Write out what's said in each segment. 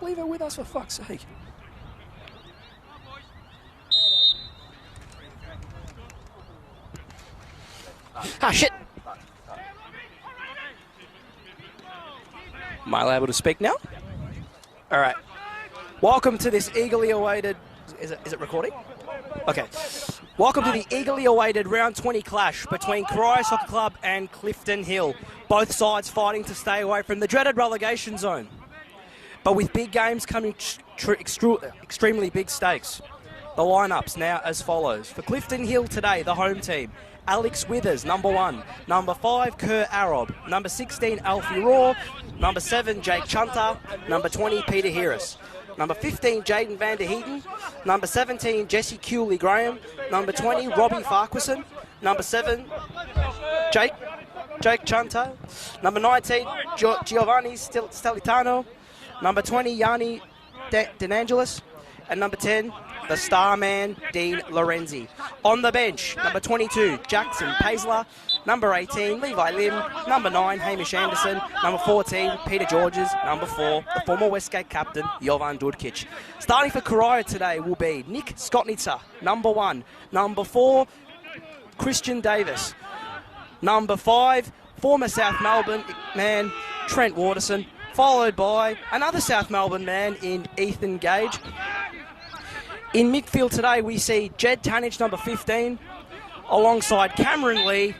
Leave her with us, for fuck's sake. Ah, shit. Am I able to speak now? All right. Welcome to this eagerly awaited... Is it recording? Okay. Welcome to the eagerly awaited round 20 clash between Corio Soccer Club and Clifton Hill. Both sides fighting to stay away from the dreaded relegation zone. But with big games coming extremely big stakes. The lineups now as follows. For Clifton Hill today, the home team. Alex Withers, number 1. Number 5, Kerr Arab. Number 16, Alfie Raw. Number 7, Jake Chunter. Number 20, Peter Harris. Number 15, Jaden Van der Heeden. Number 17, Jesse Cooley Graham. Number 20, Robbie Farquharson. Number 7, Jake Chunter. Number 19, Giovanni Stelitano. Number 20, Yanni DeNangelis. And number 10, the star man, Dean Lorenzi. On the bench, number 22, Jackson Paisley. Number 18, Levi Lim. Number 9, Hamish Anderson. Number 14, Peter Georges. Number 4, the former Westgate captain, Jovan Dudkic. Starting for Corio today will be Nick Skotnitzer, number 1. Number 4, Christian Davis. Number 5, former South Melbourne man, Trent Waterson. Followed by another South Melbourne man in Ethan Gage. In midfield today, we see Jed Tanich, number 15, alongside Cameron Lee,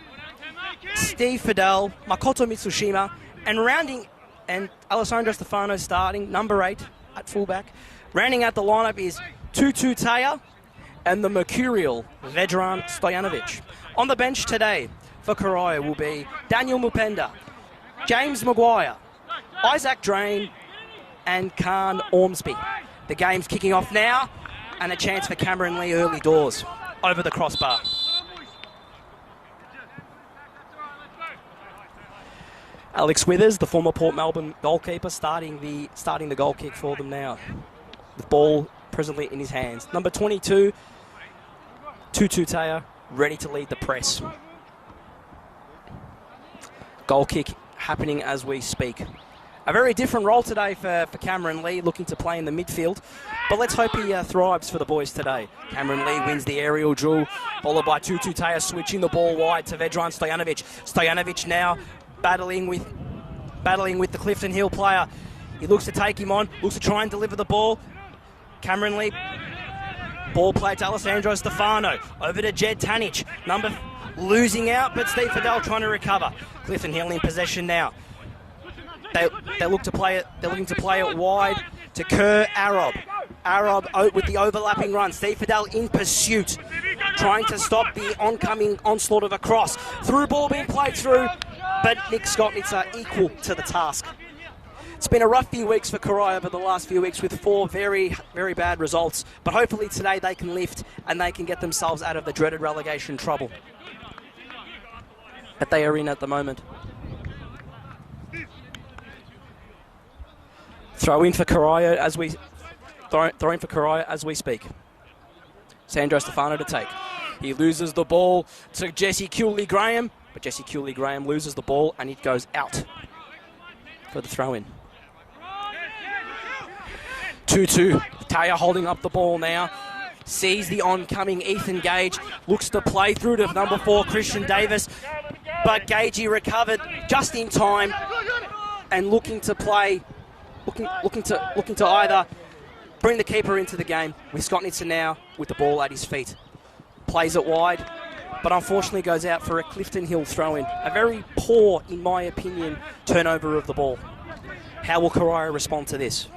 Steve Fidel, Makoto Mitsushima, and Alessandro Stefano starting, number 8 at fullback. Rounding out the lineup is Tutu Taya and the mercurial Vedran Stojanovic. On the bench today for Corio will be Daniel Mupenda, James Maguire, Isaac Drain, and Khan Ormsby. The game's kicking off now, and a chance for Cameron Lee early doors over the crossbar. Alex Withers, the former Port Melbourne goalkeeper, starting the goal kick for them now. The ball presently in his hands. Number 22, Tutu Taya, ready to lead the press. Goal kick happening as we speak. A very different role today for Cameron Lee, looking to play in the midfield. But let's hope he thrives for the boys today. Cameron Lee wins the aerial duel, followed by Tutu Taya switching the ball wide to Vedran Stojanovic. Stojanovic now battling with the Clifton Hill player. He looks to take him on, looks to try and deliver the ball. Cameron Lee, ball play to Alessandro Stefano. Over to Jed Tanich. Losing out, but Steve Fidel trying to recover. Clifton Hill in possession now. They look to play it. They're looking to play it wide to Kerr Arab. Arab with the overlapping run. Steve Fidel in pursuit, trying to stop the oncoming onslaught of a cross. Through ball being played through, but Nick Skotnitzer equal to the task. It's been a rough few weeks for Corio over the last few weeks with 4 very, very bad results. But hopefully today they can lift and they can get themselves out of the dreaded relegation trouble that they are in at the moment. Throw in for Corio as we speak. Sandro Stefano to take. He loses the ball to Jesse Cooley Graham, but Jesse Cooley Graham loses the ball and it goes out for the throw in. 2-2. Taya holding up the ball now. Sees the oncoming Ethan Gage. Looks to play through to number 4 Christian Davis, but Gagey recovered just in time and looking to either bring the keeper into the game with Skotnitzer now with the ball at his feet. Plays it wide, but unfortunately goes out for a Clifton Hill throw-in. A very poor, in my opinion, turnover of the ball. How will Corio respond to this?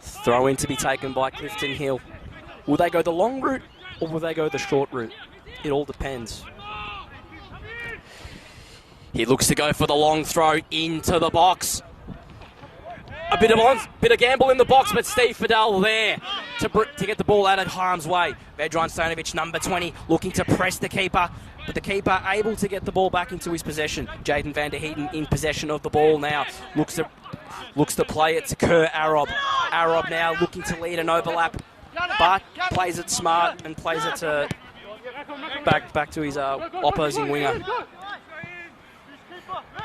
Throw-in to be taken by Clifton Hill. Will they go the long route or will they go the short route? It all depends. He looks to go for the long throw into the box. A bit of gamble in the box, but Steve Fidel there to get the ball out of harm's way. Vedran Stojanovic, number 20, looking to press the keeper, but the keeper able to get the ball back into his possession. Jaden Van der Heeden in possession of the ball now. Looks to play it to Kerr Arab. Arab now looking to lead an overlap, but plays it smart and plays it to back to his opposing winger.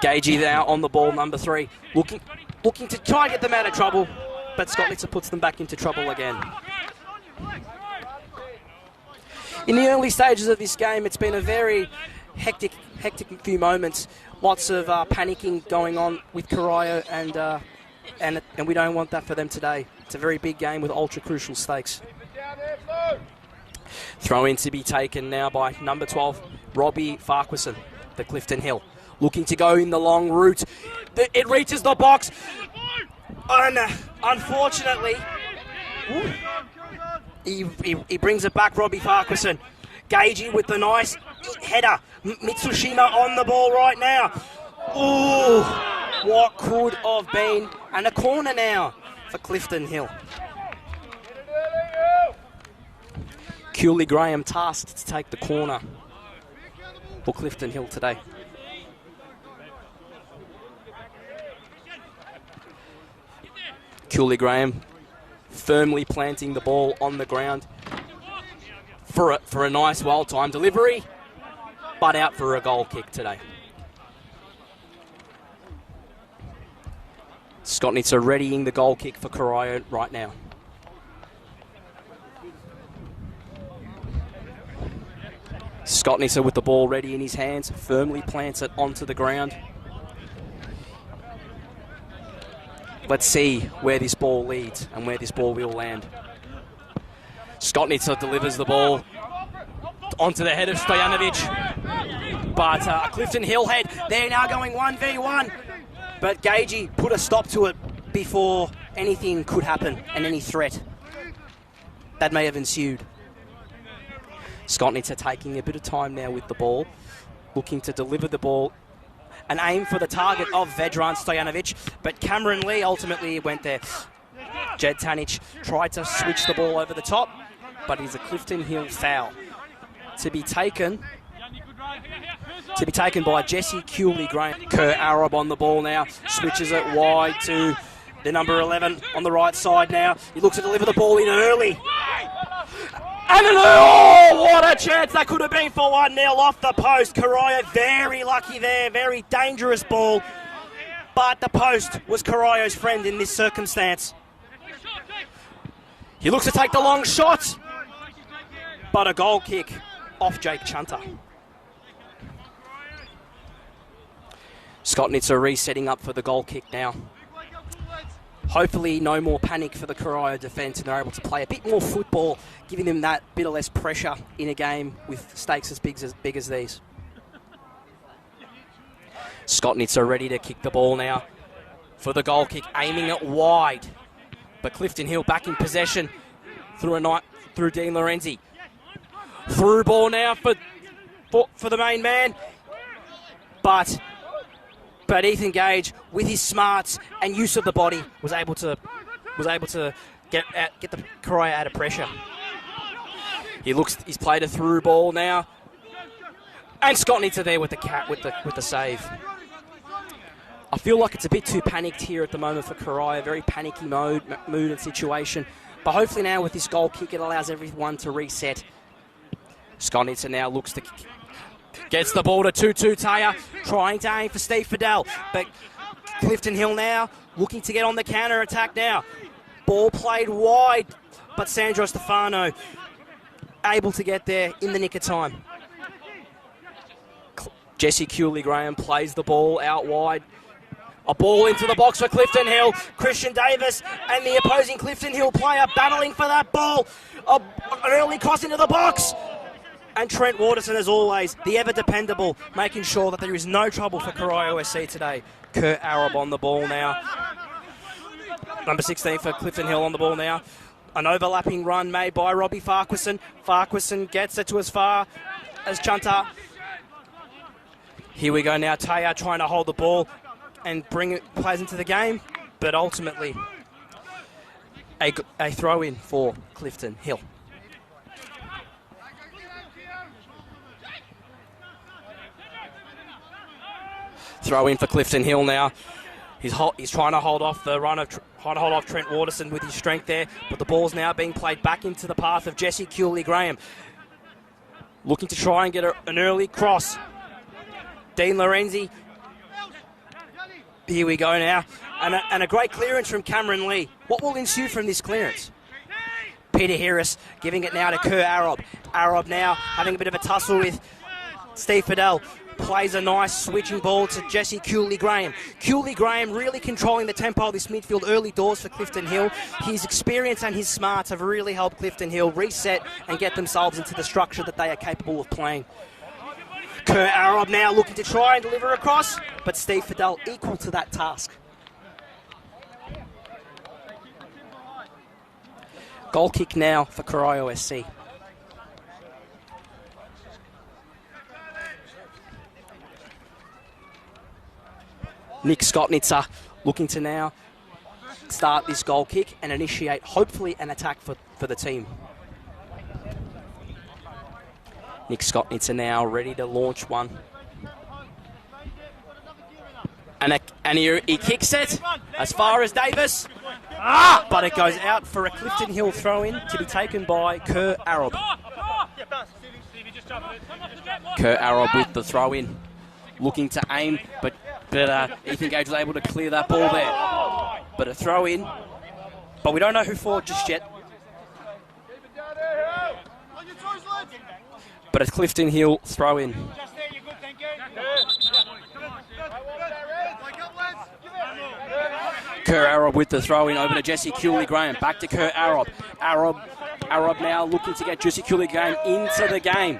Gagey now on the ball, number 3, looking to try and get them out of trouble, but Scott Nitzer puts them back into trouble again. In the early stages of this game, it's been a very hectic few moments. Lots of panicking going on with Corio, and we don't want that for them today. It's a very big game with ultra crucial stakes. Throw in to be taken now by number 12, Robbie Farquharson, the Clifton Hill. Looking to go in the long route. It reaches the box. And unfortunately, he brings it back, Robbie Farquharson. Gagey with the nice header. Mitsushima on the ball right now. Ooh, what could have been. And a corner now for Clifton Hill. Cooley Graham tasked to take the corner for Clifton Hill today. Cooley Graham firmly planting the ball on the ground for a nice well-timed delivery, but out for a goal kick today. Scott Nitzer readying the goal kick for Corio right now. Scott Nitzer with the ball ready in his hands, firmly plants it onto the ground. Let's see where this ball leads and where this ball will land. Scott Nitzer delivers the ball onto the head of Stojanovic. But Clifton Hill head, they're now going 1v1. But Gagey put a stop to it before anything could happen and any threat that may have ensued. Scott Nitzer taking a bit of time now with the ball, looking to deliver the ball and aim for the target of Vedran Stojanovic, but Cameron Lee ultimately went there. Jed Tanic tried to switch the ball over the top, but it's a Clifton Hill foul to be taken by Jesse Cooley Graham. Kerr Arab on the ball now, switches it wide to the number 11 on the right side now. He looks to deliver the ball in early. And oh, what a chance that could have been for 1-0 off the post. Corio very lucky there, very dangerous ball. But the post was Corio's friend in this circumstance. He looks to take the long shot, but a goal kick off Jake Chunter. Scott Nitzer resetting up for the goal kick now. Hopefully no more panic for the Corio defence and they're able to play a bit more football, giving them that bit of less pressure in a game with stakes as big as these. Scott Nitzer ready to kick the ball now for the goal kick, aiming it wide. But Clifton Hill back in possession through Dean Lorenzi. Through ball now for the main man. But Ethan Gage, with his smarts and use of the body, was able to get the Corio out of pressure. He's played a through ball now, and Scott Nitzer there with the save. I feel like it's a bit too panicked here at the moment for Corio, very panicky mood and situation. But hopefully now with this goal kick, it allows everyone to reset. Scott Nitzer now looks to gets the ball to Tutu Taya, trying to aim for Steve Fidel. But Clifton Hill now looking to get on the counter attack now. Ball played wide, but Sandro Stefano able to get there in the nick of time. Jesse Cooley Graham plays the ball out wide. A ball into the box for Clifton Hill. Christian Davis and the opposing Clifton Hill player battling for that ball. An early cross into the box. And Trent Waterson, as always, the ever-dependable, making sure that there is no trouble for Corio SC today. Kurt Arab on the ball now. Number 16 for Clifton Hill on the ball now. An overlapping run made by Robbie Farquharson. Farquharson gets it to as far as Chunter. Here we go now. Taya trying to hold the ball and bring it, plays into the game. But ultimately, a throw-in for Clifton Hill. Throw in for Clifton Hill now. He's trying to hold off the run of Trent Waterson with his strength there, but the ball's now being played back into the path of Jesse Cooley Graham. Looking to try and get an early cross. Dean Lorenzi. Here we go now. And a great clearance from Cameron Lee. What will ensue from this clearance? Peter Harris giving it now to Kerr Arob. Arob now having a bit of a tussle with Steve Fidel. Plays a nice switching ball to Jesse Cooley-Graham. Cooley-Graham really controlling the tempo of this midfield early doors for Clifton Hill. His experience and his smarts have really helped Clifton Hill reset and get themselves into the structure that they are capable of playing. Kerr Arob now looking to try and deliver across, but Steve Fidel equal to that task. Goal kick now for Corio SC. Nick Skotnitzer looking to now start this goal kick and initiate, hopefully, an attack for the team. Nick Skotnitzer now ready to launch one. And he kicks it as far as Davis. But it goes out for a Clifton Hill throw-in to be taken by Kerr Arob. Kerr Arob with the throw-in. Looking to aim, but Ethan Gage was able to clear that ball there. But a throw in. But we don't know who for just yet. But a Clifton Hill throw in. Kerr Arob with the throw in over to Jesse Cooley-Graham. Back to Kerr Arob. Arob now looking to get Jesse Cooley-Graham into the game.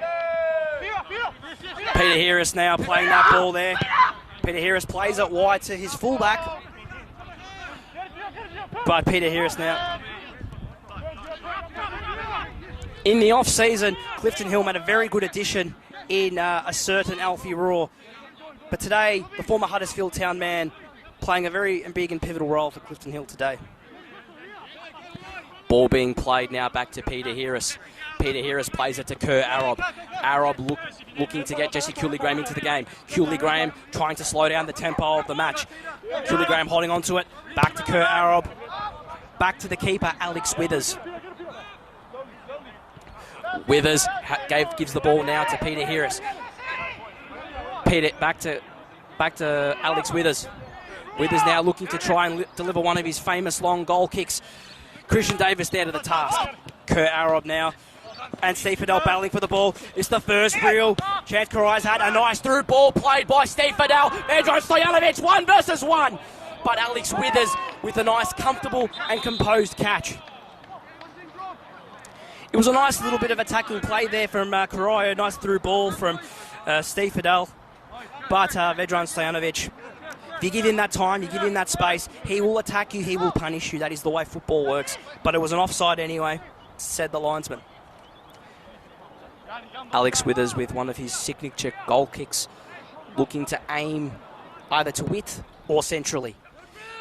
Peter Harris now playing that ball there. Peter Harris plays it wide to his fullback. But Peter Harris now. In the off-season, Clifton Hill made a very good addition in a certain Alfie Raw. But today, the former Huddersfield Town man playing a very big and pivotal role for Clifton Hill today. Ball being played now back to Peter Harris. Peter Harris plays it to Kerr Arob. Arob looking to get Jesse Cooley-Graham into the game. Cooley-Graham trying to slow down the tempo of the match. Cooley-Graham holding on to it. Back to Kerr Arob. Back to the keeper, Alex Withers. Withers gives the ball now to Peter Harris. Back to Alex Withers. Withers now looking to try and deliver one of his famous long goal kicks. Christian Davis there to the task. Kerr Arob now. And Steve Fidel battling for the ball. It's the first real chance Corio's had. A nice through ball played by Steve Fidel. Vedran Stojanovic, 1 versus 1. But Alex Withers with a nice, comfortable and composed catch. It was a nice little bit of attacking play there from Corio. Nice through ball from Steve Fidel. But Vedran Stojanovic, if you give him that time, you give him that space, he will attack you, he will punish you. That is the way football works. But it was an offside anyway, said the linesman. Alex Withers with one of his signature goal kicks, looking to aim either to width or centrally.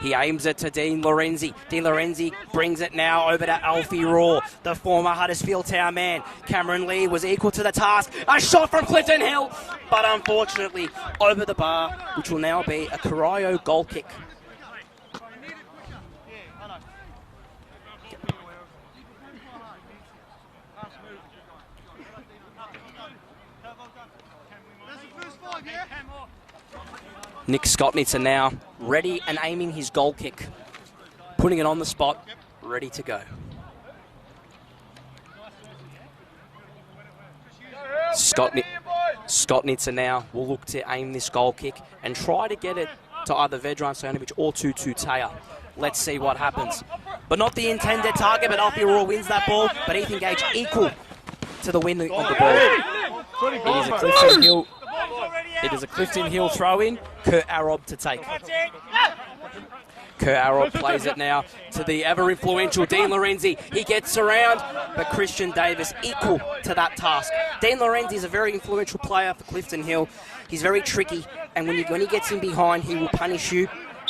He aims it to Dean Lorenzi. Dean Lorenzi brings it now over to Alfie Raw, the former Huddersfield Town man. Cameron Lee was equal to the task. A shot from Clifton Hill, but unfortunately over the bar, which will now be a Corio goal kick. Nick Skotnitzer now ready and aiming his goal kick. Putting it on the spot, ready to go. Skotnitzer now will look to aim this goal kick and try to get it to either Vedran Stojanovic or to Taya. Let's see what happens. But not the intended target, but Alfie Raw wins that ball. But Ethan Gage equal to the win of the ball. It is a Clifton Hill throw-in. Kerr Arob to take. Kerr Arob plays it now to the ever-influential Dean Lorenzi. He gets around, but Christian Davis equal to that task. Dean Lorenzi is a very influential player for Clifton Hill. He's very tricky, and when he gets in behind, he will punish you,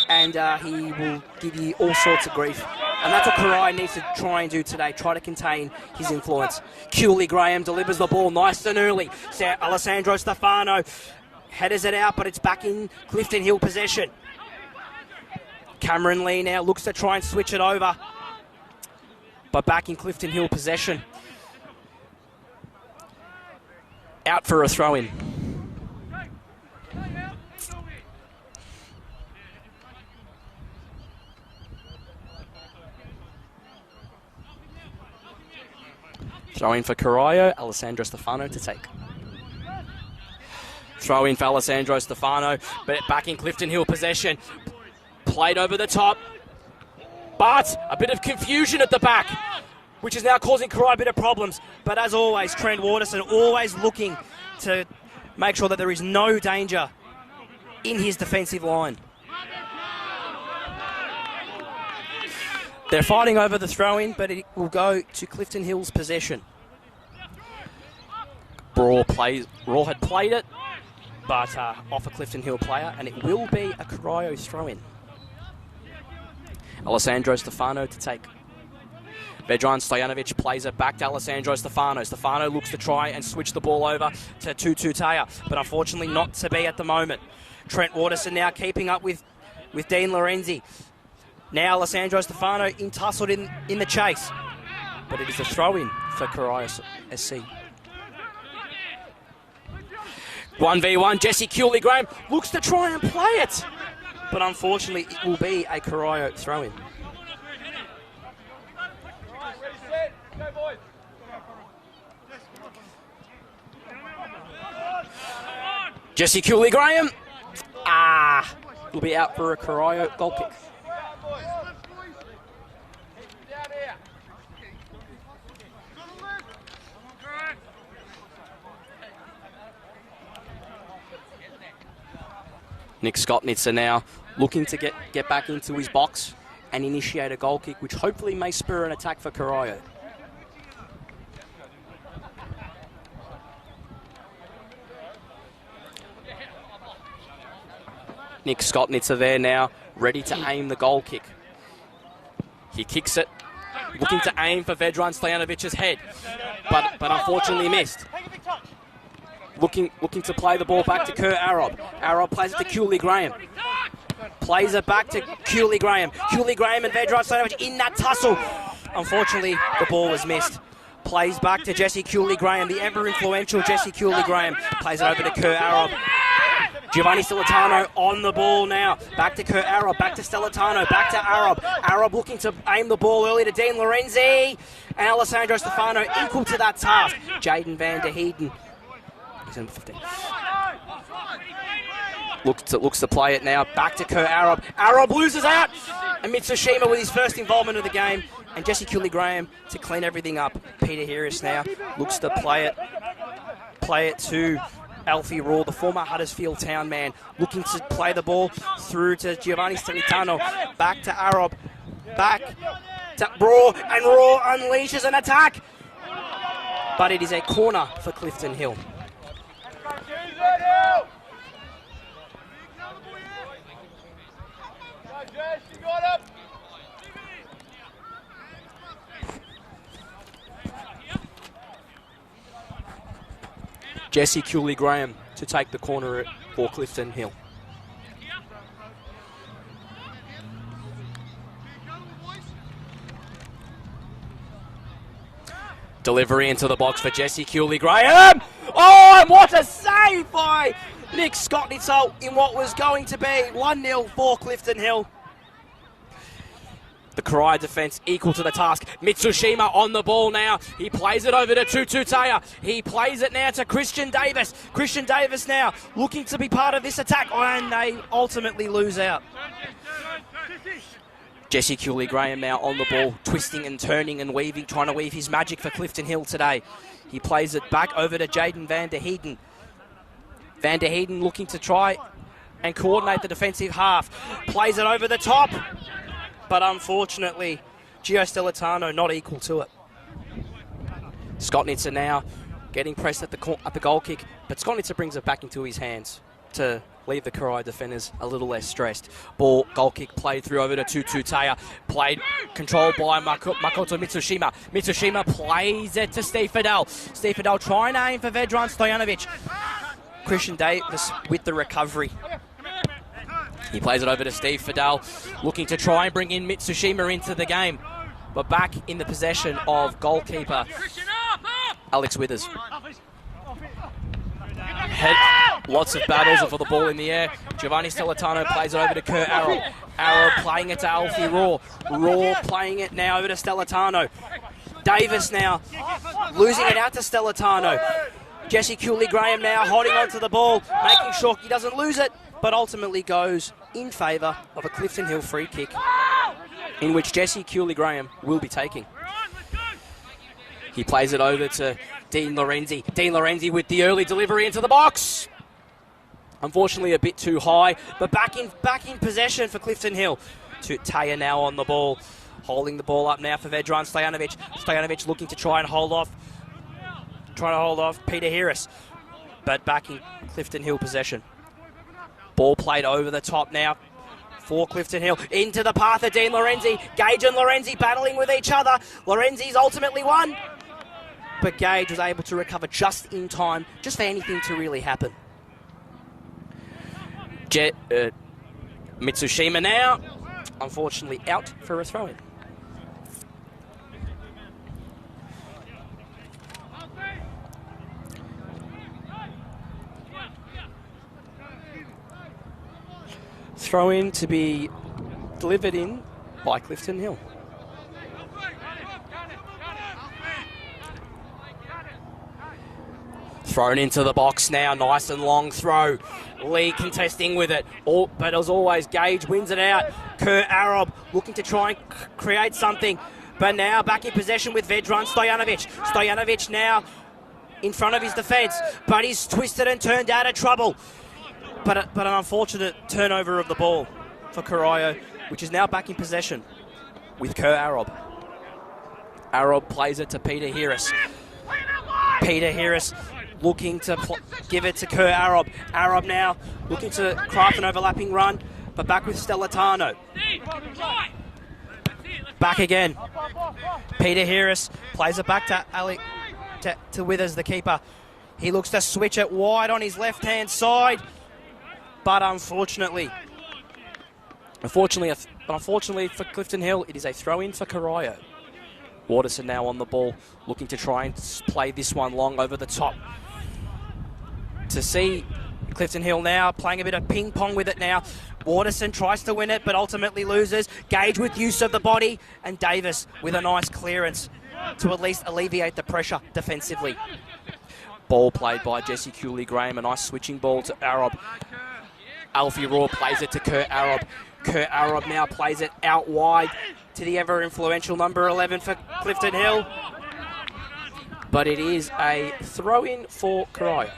and he will give you all sorts of grief. And that's what Corio needs to try and do today, try to contain his influence. Cooley-Graham delivers the ball nice and early. Alessandro Stefano headers it out, but it's back in Clifton Hill possession. Cameron Lee now looks to try and switch it over, but back in Clifton Hill possession. Out for a throw-in. Throw in for Corio, Alessandro Stefano to take. Throw in for Alessandro Stefano, but back in Clifton Hill possession. Played over the top, but a bit of confusion at the back, which is now causing Corio a bit of problems. But as always, Trent Waterson always looking to make sure that there is no danger in his defensive line. They're fighting over the throw-in, but it will go to Clifton Hill's possession. Raw had played it, but off a Clifton Hill player, and it will be a Corio throw-in. Alessandro Stefano to take. Vedran Stojanovic plays it back to Alessandro Stefano. Stefano looks to try and switch the ball over to Tutu Taya, but unfortunately not to be at the moment. Trent Waterson now keeping up with Dean Lorenzi. Now Alessandro Stefano tussled in the chase, but it is a throw-in for Corio SC. 1v1, Jesse Cooley-Graham looks to try and play it, but unfortunately it will be a Corio throw-in. Jesse Cooley-Graham, will be out for a Corio goal kick. Nick Skotnitzer now looking to get back into his box and initiate a goal kick, which hopefully may spur an attack for Corio. Nick Skotnitzer there now, ready to aim the goal kick. He kicks it, looking to aim for Vedran Stojanovic's head, but unfortunately missed. Looking to play the ball back to Kerr Arob. Arob plays it to Cooley-Graham. Plays it back to Cooley-Graham. Cooley-Graham and Vedran Stojanovic in that tussle. Unfortunately, the ball was missed. Plays back to Jesse Cooley-Graham, the ever influential Jesse Cooley-Graham. Plays it over to Kerr Arob. Giovanni Stellitano on the ball now. Back to Kerr Arob, back to Stellitano, back to Arob. Arob looking to aim the ball early to Dean Lorenzi. And Alessandro Stefano equal to that task. Jaden Van der Heiden. He's number 15. Looks to play it now. Back to Kerr Arob. Arob loses out. And Mitsushima with his first involvement of the game. And Jesse Cooley-Graham to clean everything up. Peter Harris now looks to play it to Alfie Raw, the former Huddersfield Town man, looking to play the ball through to Giovanni Stellitano. Back to Arob. Back to Raw. And Raw unleashes an attack. But it is a corner for Clifton Hill. Jesse Cooley-Graham to take the corner for Clifton Hill. Delivery into the box for Jesse Cooley-Graham. Oh, and what a save by Nick Skotnitzer in what was going to be 1-0 for Clifton Hill. The Corio defence equal to the task. Mitsushima on the ball now. He plays it over to Tutu Taya. He plays it now to Christian Davis. Christian Davis now looking to be part of this attack. And they ultimately lose out. Jesse Cooley-Graham now on the ball, twisting and turning and weaving, trying to weave his magic for Clifton Hill today. He plays it back over to Jaden Van der Heiden. Van der Heiden looking to try and coordinate the defensive half. Plays it over the top. But unfortunately, Gio Stellitano not equal to it. Skotnitzer now getting pressed at the goal kick, but Skotnitzer brings it back into his hands to leave the Corio defenders a little less stressed. Goal kick played through over to Tutu Taya. Controlled by Makoto Mitsushima. Mitsushima plays it to Steve Fidel. Steve Fidel trying to aim for Vedran Stojanovic. Christian Davis with the recovery. He plays it over to Steve Fidel, looking to try and bring in Mitsushima into the game. But back in the possession of goalkeeper Alex Withers. Lots of battles for the ball in the air. Giovanni Stellitano plays it over to Kerr Arob. Arob playing it to Alfie Raw. Raw playing it now over to Stellitano. Davis now losing it out to Stellitano. Jesse Cooley-Graham now holding on to the ball, making sure he doesn't lose it, but ultimately goes in favour of a Clifton Hill free kick, in which Jesse Cooley-Graham will be taking. He plays it over to Dean Lorenzi. Dean Lorenzi with the early delivery into the box. Unfortunately, a bit too high, but back in possession for Clifton Hill. To Taya now on the ball, holding the ball up now for Vedran Stojanovic. Stojanovic looking to try and hold off Peter Harris, but back in Clifton Hill possession. Ball played over the top now for Clifton Hill. Into the path of Dean Lorenzi. Gage and Lorenzi battling with each other. Lorenzi's ultimately won, but Gage was able to recover just in time, just for anything to really happen. Mitsushima now, unfortunately out for a throw-in. Throw-in to be delivered in by Clifton Hill. Thrown into the box now, nice and long throw. Lee contesting with it, but as always, Gage wins it out. Kurt Arab looking to try and create something, but now back in possession with Vedran Stojanovic. Stojanovic now in front of his defence, but he's twisted and turned out of trouble. But an unfortunate turnover of the ball for Corio, which is now back in possession with Kurt Arab. Arab plays it to Peter Harris. Peter Harris looking to give it to Kurt Arab. Arab now looking to craft an overlapping run, but back with Stellitano. Back again. Peter Harris plays it back to Withers, the keeper. He looks to switch it wide on his left-hand side, but unfortunately for Clifton Hill, it is a throw-in for Corio. Waterson now on the ball, looking to try and play this one long over the top. To see Clifton Hill now playing a bit of ping-pong with it now. Waterson tries to win it, but ultimately loses. Gage with use of the body, and Davis with a nice clearance to at least alleviate the pressure defensively. Ball played by Jesse Cooley-Graham, a nice switching ball to Arab. Alfie Raw plays it to Kurt Arab. Kurt Arab now plays it out wide to the ever-influential number 11 for Clifton Hill. But it is a throw-in for Corio.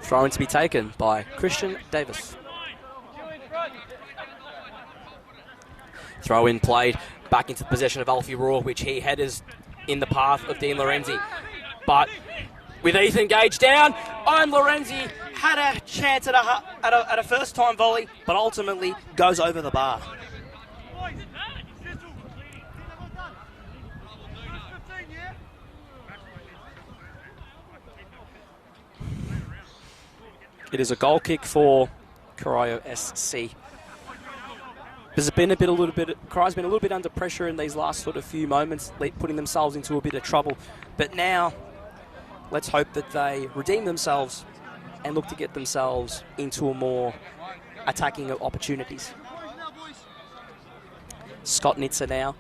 Throw-in to be taken by Christian Davis. Throw-in played back into possession of Alfie Raw, which he headers in the path of Dean Lorenzi. But with Ethan Gage down, Lorenzi had a chance at a first-time volley, but ultimately goes over the bar. It is a goal kick for Corio SC. Corio's been a little bit under pressure in these last sort of few moments, putting themselves into a bit of trouble. But now, let's hope that they redeem themselves and look to get themselves into a more attacking opportunities. Scott Nitzer now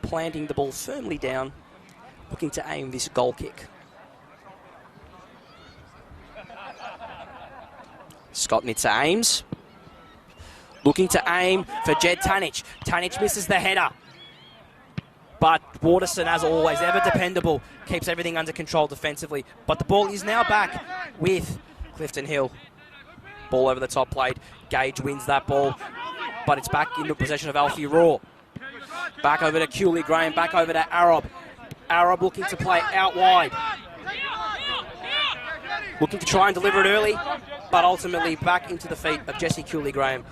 planting the ball firmly down, looking to aim this goal kick. Scott Nitzer aims. Looking to aim for Jed Tanich. Tanich misses the header. But Waterson, as always, ever dependable, keeps everything under control defensively. But the ball is now back with Clifton Hill. Ball over the top plate. Gage wins that ball, but it's back into possession of Alfie Raw. Back over to Cooley-Graham, back over to Arab. Arab looking to play out wide. Looking to try and deliver it early, but ultimately back into the feet of Jesse Cooley-Graham.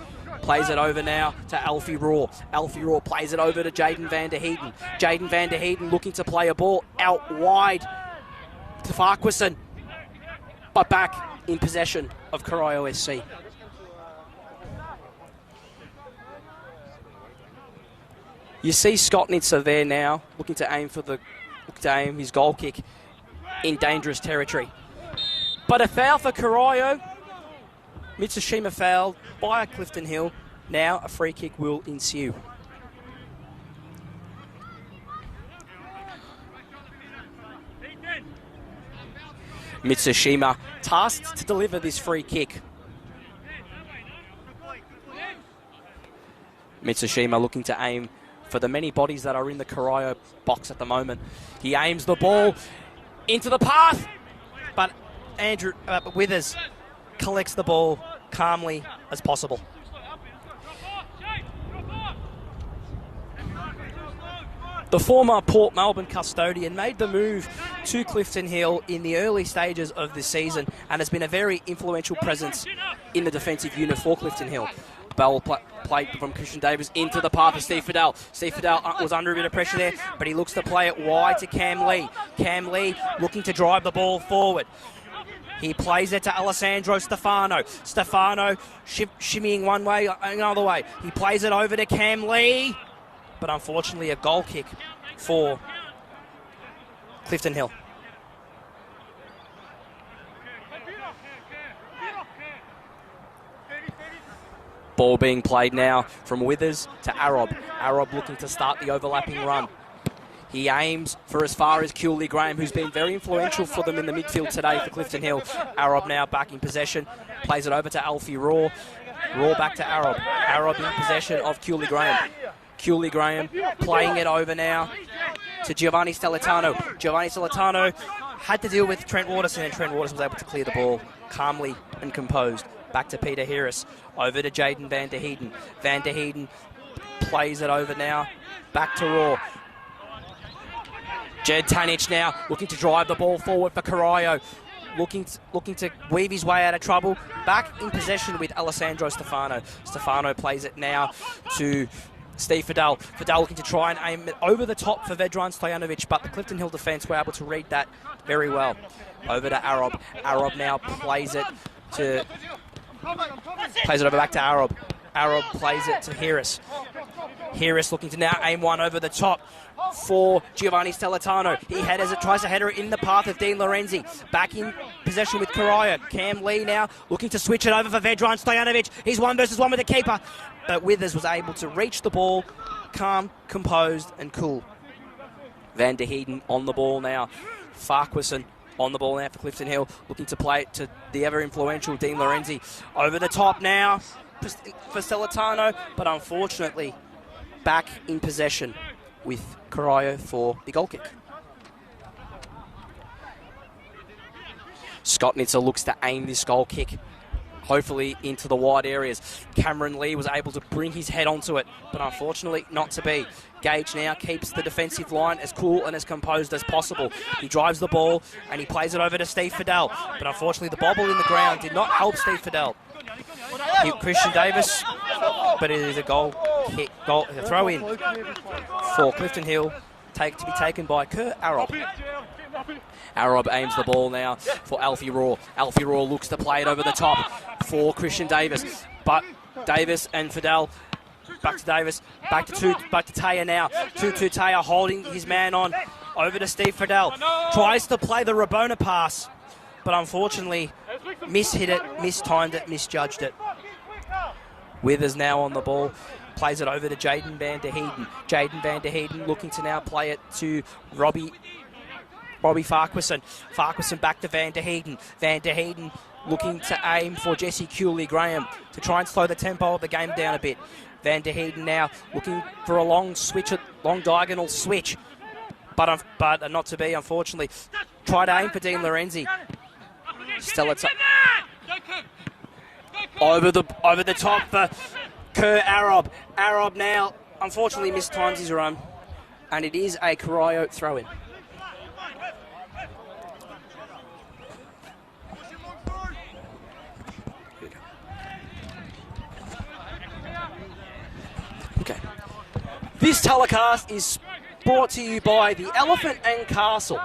Plays it over now to Alfie Raw. Alfie Raw plays it over to Jaden van der Heiden. Jaden van der Heiden looking to play a ball out wide to Farquharson, but back in possession of Corio SC. You see Scott Nitzer there now, looking to aim his goal kick in dangerous territory. But a foul for Corio. Mitsushima fouled by Clifton Hill. Now a free kick will ensue. Mitsushima tasked to deliver this free kick. Mitsushima looking to aim for the many bodies that are in the Corio box at the moment. He aims the ball into the path, but Withers collects the ball calmly as possible. The former Port Melbourne custodian made the move to Clifton Hill in the early stages of this season and has been a very influential presence in the defensive unit for Clifton Hill. Ball played from Christian Davis into the path of Steve Fidel. Steve Fidel was under a bit of pressure there, but he looks to play it wide to Cam Lee. Cam Lee looking to drive the ball forward. He plays it to Alessandro Stefano. Stefano shimmying one way, another way. He plays it over to Cam Lee, but unfortunately a goal kick for Clifton Hill. Ball being played now from Withers to Arob. Arob looking to start the overlapping run. He aims for as far as Cooley Graham, who's been very influential for them in the midfield today for Clifton Hill. Arob now back in possession. Plays it over to Alfie Raw. Raw back to Arob. Arob in possession of Cooley Graham. Cooley Graham playing it over now to Giovanni Stellitano. Giovanni Stellitano had to deal with Trent Waterson, and Trent Waterson was able to clear the ball calmly and composed. Back to Peter Harris. Over to Jaden Van der Heiden. Van der Heiden plays it over now. Back to Raw. Jed Tanich now looking to drive the ball forward for Corio. Looking to weave his way out of trouble. Back in possession with Alessandro Stefano. Stefano plays it now to Steve Fidel. Fidel looking to try and aim it over the top for Vedran Stojanovic, but the Clifton Hill defence were able to read that very well. Over to Arob. Arob now plays it over back to Arob. Arob plays it to Harris. Harris looking to now aim one over the top for Giovanni Stellitano. He tries to header it in the path of Dean Lorenzi. Back in possession with Corio. Cam Lee now looking to switch it over for Vedran Stojanovic. He's 1 versus 1 with the keeper. But Withers was able to reach the ball calm, composed and cool. Van der Heiden on the ball now. Farquharson on the ball now for Clifton Hill, looking to play it to the ever-influential Dean Lorenzi. Over the top now for Stellitano, but unfortunately back in possession with Corio for the goal kick. Scott Nitzer looks to aim this goal kick, hopefully into the wide areas. Cameron Lee was able to bring his head onto it, but unfortunately not to be. Gage now keeps the defensive line as cool and as composed as possible. He drives the ball and he plays it over to Steve Fidel, but unfortunately the bobble in the ground did not help Steve Fidel. Christian Davis, but it is a a throw in for Clifton Hill, to be taken by Kerr Arob. Arob aims the ball now for Alfie Raw. Alfie Raw looks to play it over the top for Christian Davis, but Davis and Fidel. Back to Davis, back to Taya now. To Taya holding his man on. Over to Steve Fidel. Tries to play the Rabona pass, but unfortunately mishit it, mistimed it, misjudged it. Withers now on the ball. Plays it over to Jaden Van der Heiden. Jaden Van der Heiden looking to now play it to Robbie Farquharson. Farquharson back to Van der Heiden. Van der Heiden looking to aim for Jesse Cooley Graham to try and slow the tempo of the game down a bit. Van der Heiden now looking for a long diagonal switch, but not to be, unfortunately. Try to aim for Dean Lorenzi. Over the top for Kerr Arob. Arob now, unfortunately, mistimes his run, and it is a Corio throw-in. Okay. This telecast is brought to you by the Elephant and Castle,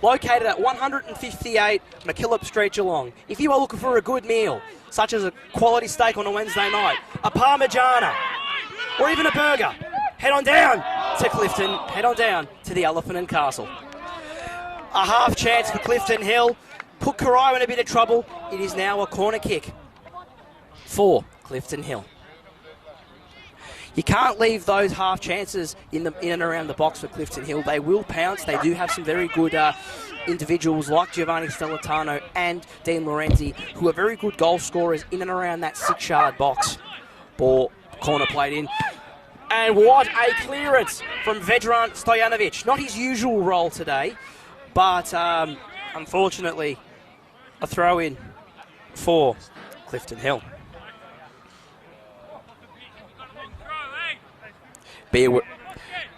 located at 158 McKillop Street, Geelong. If you are looking for a good meal, such as a quality steak on a Wednesday night, a Parmigiana, or even a burger, head on down to Clifton, head on down to the Elephant and Castle. A half chance for Clifton Hill, put Corio in a bit of trouble. It is now a corner kick for Clifton Hill. You can't leave those half chances in and around the box for Clifton Hill. They will pounce. They do have some very good individuals like Giovanni Stellitano and Dean Lorenzi, who are very good goal scorers in and around that 6-yard box. Ball corner played in. And what a clearance from Vedran Stojanovic. Not his usual role today, but unfortunately a throw-in for Clifton Hill.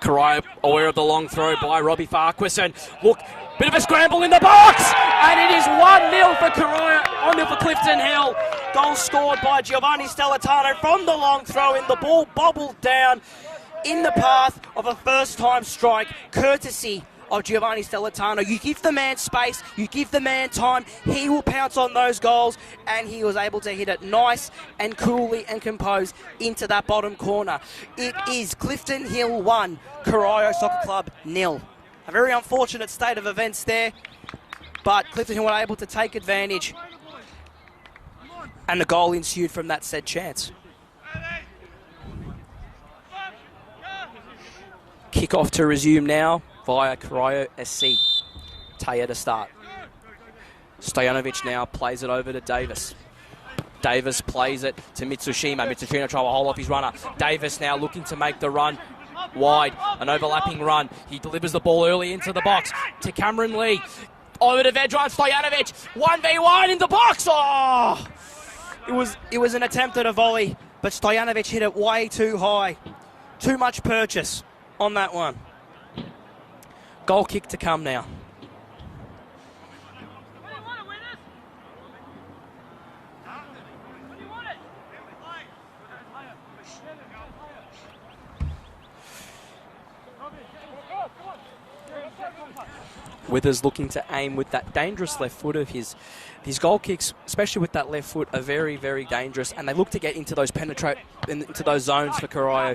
Corio aware of the long throw by Robbie Farquharson. Look, bit of a scramble in the box, and it is 1-0 for Corio, 1-0 for Clifton Hill. Goal scored by Giovanni Stellitano from the long throw in. The ball bobbled down in the path of a first-time strike, courtesy of Giovanni Stellitano. You give the man space, you give the man time, he will pounce on those goals, and he was able to hit it nice and coolly and composed into that bottom corner. It is Clifton Hill 1, Corio Soccer Club 0. A very unfortunate state of events there, but Clifton Hill were able to take advantage, and the goal ensued from that said chance. Kick-off to resume now via Corio SC. Taya to start. Stojanovic now plays it over to Davis. Davis plays it to Mitsushima. Mitsushima trying to hold off his runner. Davis now looking to make the run wide. An overlapping run. He delivers the ball early into the box to Cameron Lee. Over to Vedran Stojanovic. 1v1 in the box. Oh! It was an attempt at a volley, but Stojanovic hit it way too high. Too much purchase on that one. Goal kick to come now. Withers looking to aim with that dangerous left foot of his. His goal kicks, especially with that left foot, are very, very dangerous, and they look to get into those into those zones for Corio,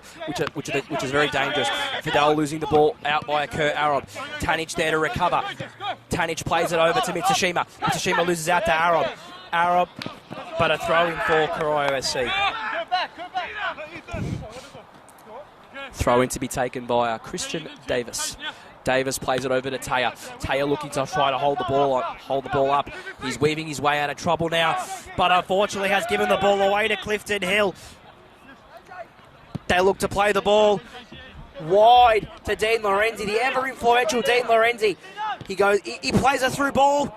which is very dangerous. Fidel losing the ball out by a Kurt Arab. Tanic there to recover. Tanic plays it over to Mitsushima. Mitsushima loses out to Arab. Arab, but a throw in for Corio SC. Throw in to be taken by Christian Davis. Davis plays it over to Taya. Taya looking to try to hold the ball up. He's weaving his way out of trouble now, but unfortunately has given the ball away to Clifton Hill. They look to play the ball wide to Dean Lorenzi, the ever-influential Dean Lorenzi. He plays a through ball,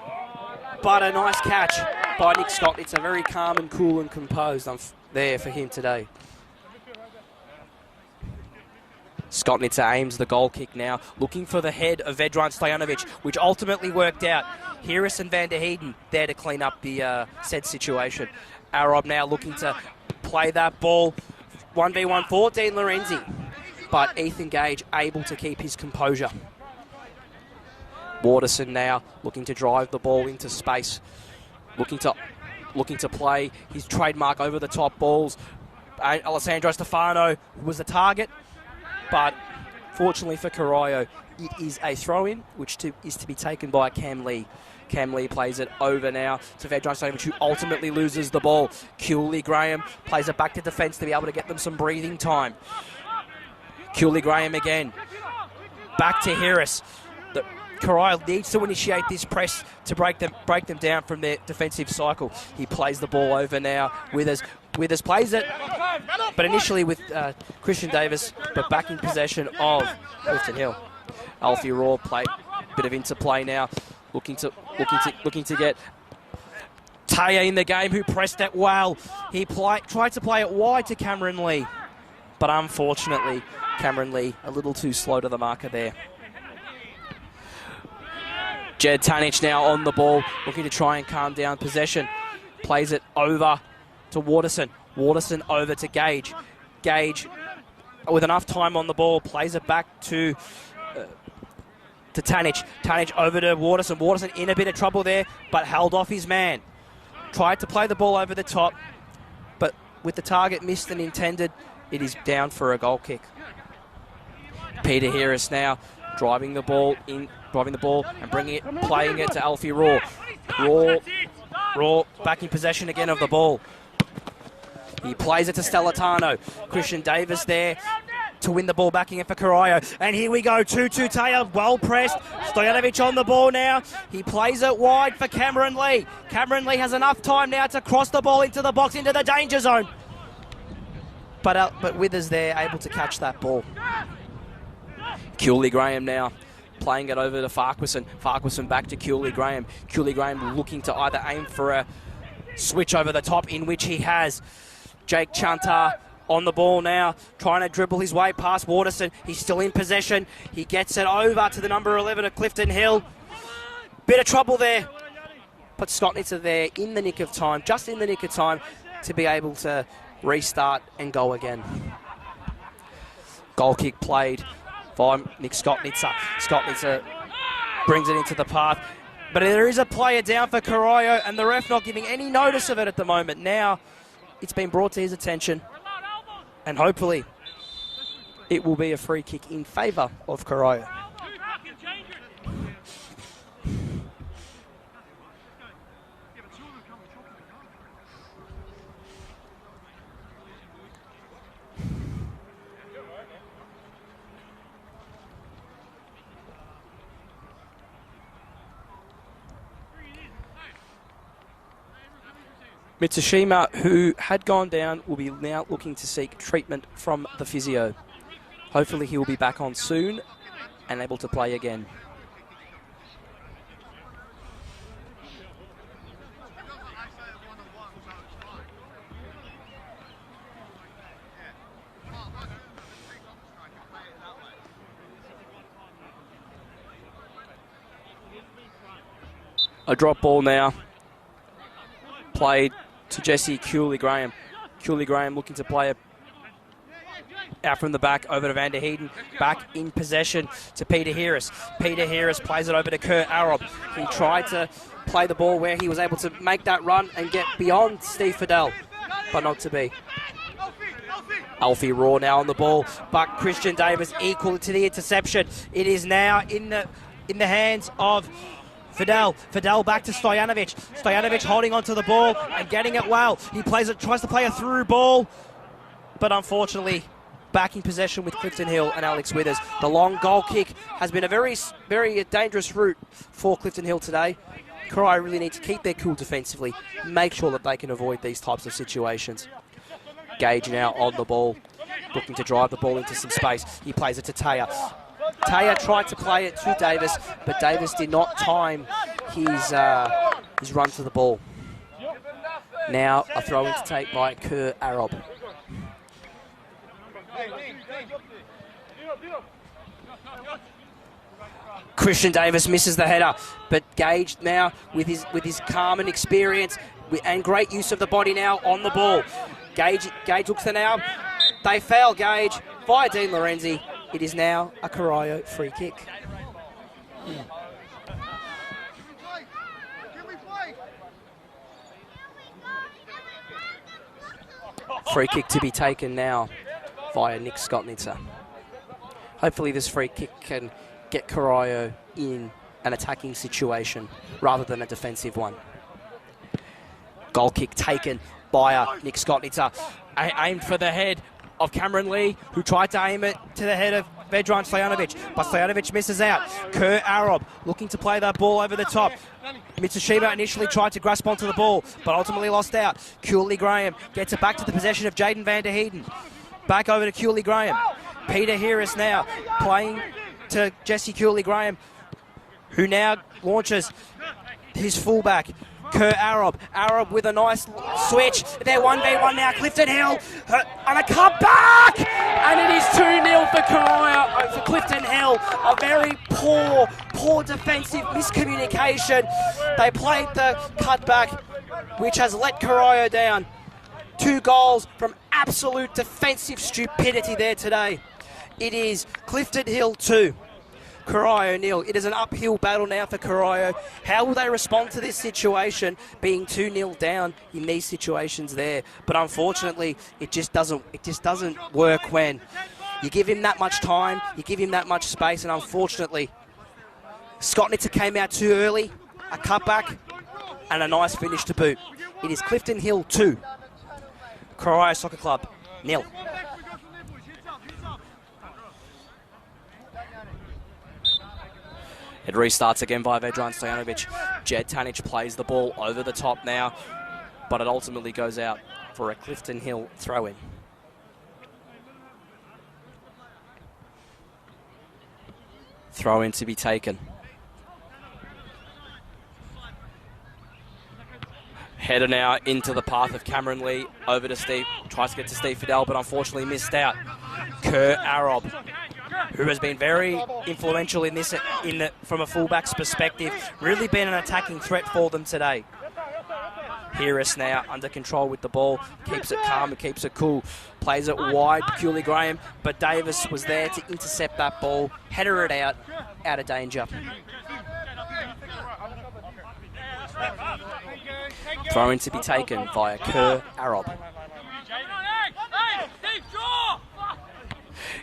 but a nice catch by Nick Scott. It's a very calm and cool and composed there for him today. Skotnica aims the goal kick now, looking for the head of Vedran Stojanovic, which ultimately worked out. Harris and Van der Heiden there to clean up the said situation. Arab now looking to play that ball 1v1 for Dean Lorenzi, but Ethan Gage able to keep his composure. Waterson now looking to drive the ball into space, looking to play his trademark over the top balls. Alessandro Stefano was the target, but fortunately for Corio, it is a throw-in, which is to be taken by Cam Lee. Cam Lee plays it over now to Vedran Stojanovic, who ultimately loses the ball. Cooley Graham plays it back to defence to be able to get them some breathing time. Cooley Graham again. Back to Harris. Corio needs to initiate this press to break them down from their defensive cycle. He plays the ball over now. Withers plays it, but initially with Christian Davis, but back in possession of Clifton Hill. Alfie Raw play, bit of interplay now, looking to get Taya in the game, who pressed it well. He tried to play it wide to Cameron Lee, but unfortunately Cameron Lee a little too slow to the marker there. Jed Tanic now on the ball, looking to try and calm down possession. Plays it over to Waterson. Waterson over to Gage. Gage, with enough time on the ball, plays it back to Tanic. Tanic over to Waterson. Waterson in a bit of trouble there, but held off his man. Tried to play the ball over the top, but with the target missed and intended, it is down for a goal kick. Peter Harris now driving the ball and playing it to Alfie Raw. Raw back in possession again of the ball. He plays it to Stellatano. Christian Davis there to win the ball back in for Corio. And here we go, 2-2 Taya, well pressed. Stojanovic on the ball now. He plays it wide for Cameron Lee. Cameron Lee has enough time now to cross the ball into the box, into the danger zone. But Withers there, able to catch that ball. Cooley Graham now playing it over to Farquharson. Farquharson back to Cooley Graham. Cooley Graham looking to either aim for a switch over the top, in which he has. Jake Chantar on the ball now, trying to dribble his way past Waterson. He's still in possession. He gets it over to the number 11 of Clifton Hill. Bit of trouble there. But Skotnitz are there in the nick of time, just in the nick of time, to be able to restart and go again. Goal kick played by Nick Skotnitzer. Skotnitzer brings it into the path. But there is a player down for Corio, and the ref not giving any notice of it at the moment. Now it's been brought to his attention, and hopefully it will be a free kick in favour of Corio. Mitsushima, who had gone down, will be now looking to seek treatment from the physio. Hopefully he will be back on soon and able to play again. A drop ball now. Played to Jesse Cooley Graham. Cooley Graham looking to play it out from the back over to Van der Heiden. Back in possession to Peter Harris. Peter Harris plays it over to Kurt Arob. He tried to play the ball where he was able to make that run and get beyond Steve Fidel, but not to be. Alfie Raw now on the ball, but Christian Davis equal to the interception. It is now in the hands of Fidel back to Stojanovic. Stojanovic holding onto the ball and getting it well. He tries to play a through ball, but unfortunately back in possession with Clifton Hill and Alex Withers. The long goal kick has been a very, very dangerous route for Clifton Hill today. Corio really need to keep their cool defensively, make sure that they can avoid these types of situations. Gage now on the ball, looking to drive the ball into some space. He plays it to Taya. Taya tried to play it to Davis, but Davis did not time his run to the ball. Now a throw in to take by Kerr Arob. Christian Davis misses the header, but Gage now with his calm and experience and great use of the body now on the ball. Gage looks to now. They foul Gage via Dean Lorenzi. It is now a Corio free kick. Free kick to be taken now via Nick Skotnitzer. Hopefully this free kick can get Corio in an attacking situation rather than a defensive one. Goal kick taken by Nick Skotnitzer. Aimed for the head of Cameron Lee, who tried to aim it to the head of Vedran Stojanovic, but Stojanovic misses out. Kerr Arob looking to play that ball over the top. Mitsushima initially tried to grasp onto the ball, but ultimately lost out. Cooley Graham gets it back to the possession of Jaden Van der Heiden. Back over to Cooley Graham. Peter Harris now playing to Jesse Cooley Graham, who now launches his fullback. Kerr Arob. Arob with a nice switch. They're 1v1 now. Clifton Hill on a cutback! And it is 2-0 for Clifton Hill. A very poor defensive miscommunication. They played the cutback, which has let Corio down. 2 goals from absolute defensive stupidity there today. It is Clifton Hill 2. Corio nil. It is an uphill battle now for Corio. How will they respond to this situation, being 2-0 down in these situations there? But unfortunately, it just doesn't work when you give him that much time, you give him that much space, and unfortunately, Skotnitzer came out too early, a cutback, and a nice finish to boot. It is Clifton Hill 2, Corio Soccer Club, 0. It restarts again by Vedran Stojanovic. Jed Tanic plays the ball over the top now, but it ultimately goes out for a Clifton Hill throw-in. Throw-in to be taken. Header now into the path of Cameron Lee, over to Steve, tries to get to Steve Fidel, but unfortunately missed out. Kerr Arab, who has been very influential in this, from a fullback's perspective, really been an attacking threat for them today. Harris now under control with the ball, keeps it calm and keeps it cool, plays it wide, Cooley Graham, but Davis was there to intercept that ball, header it out of danger. Throw in to be taken via Kerr Arab.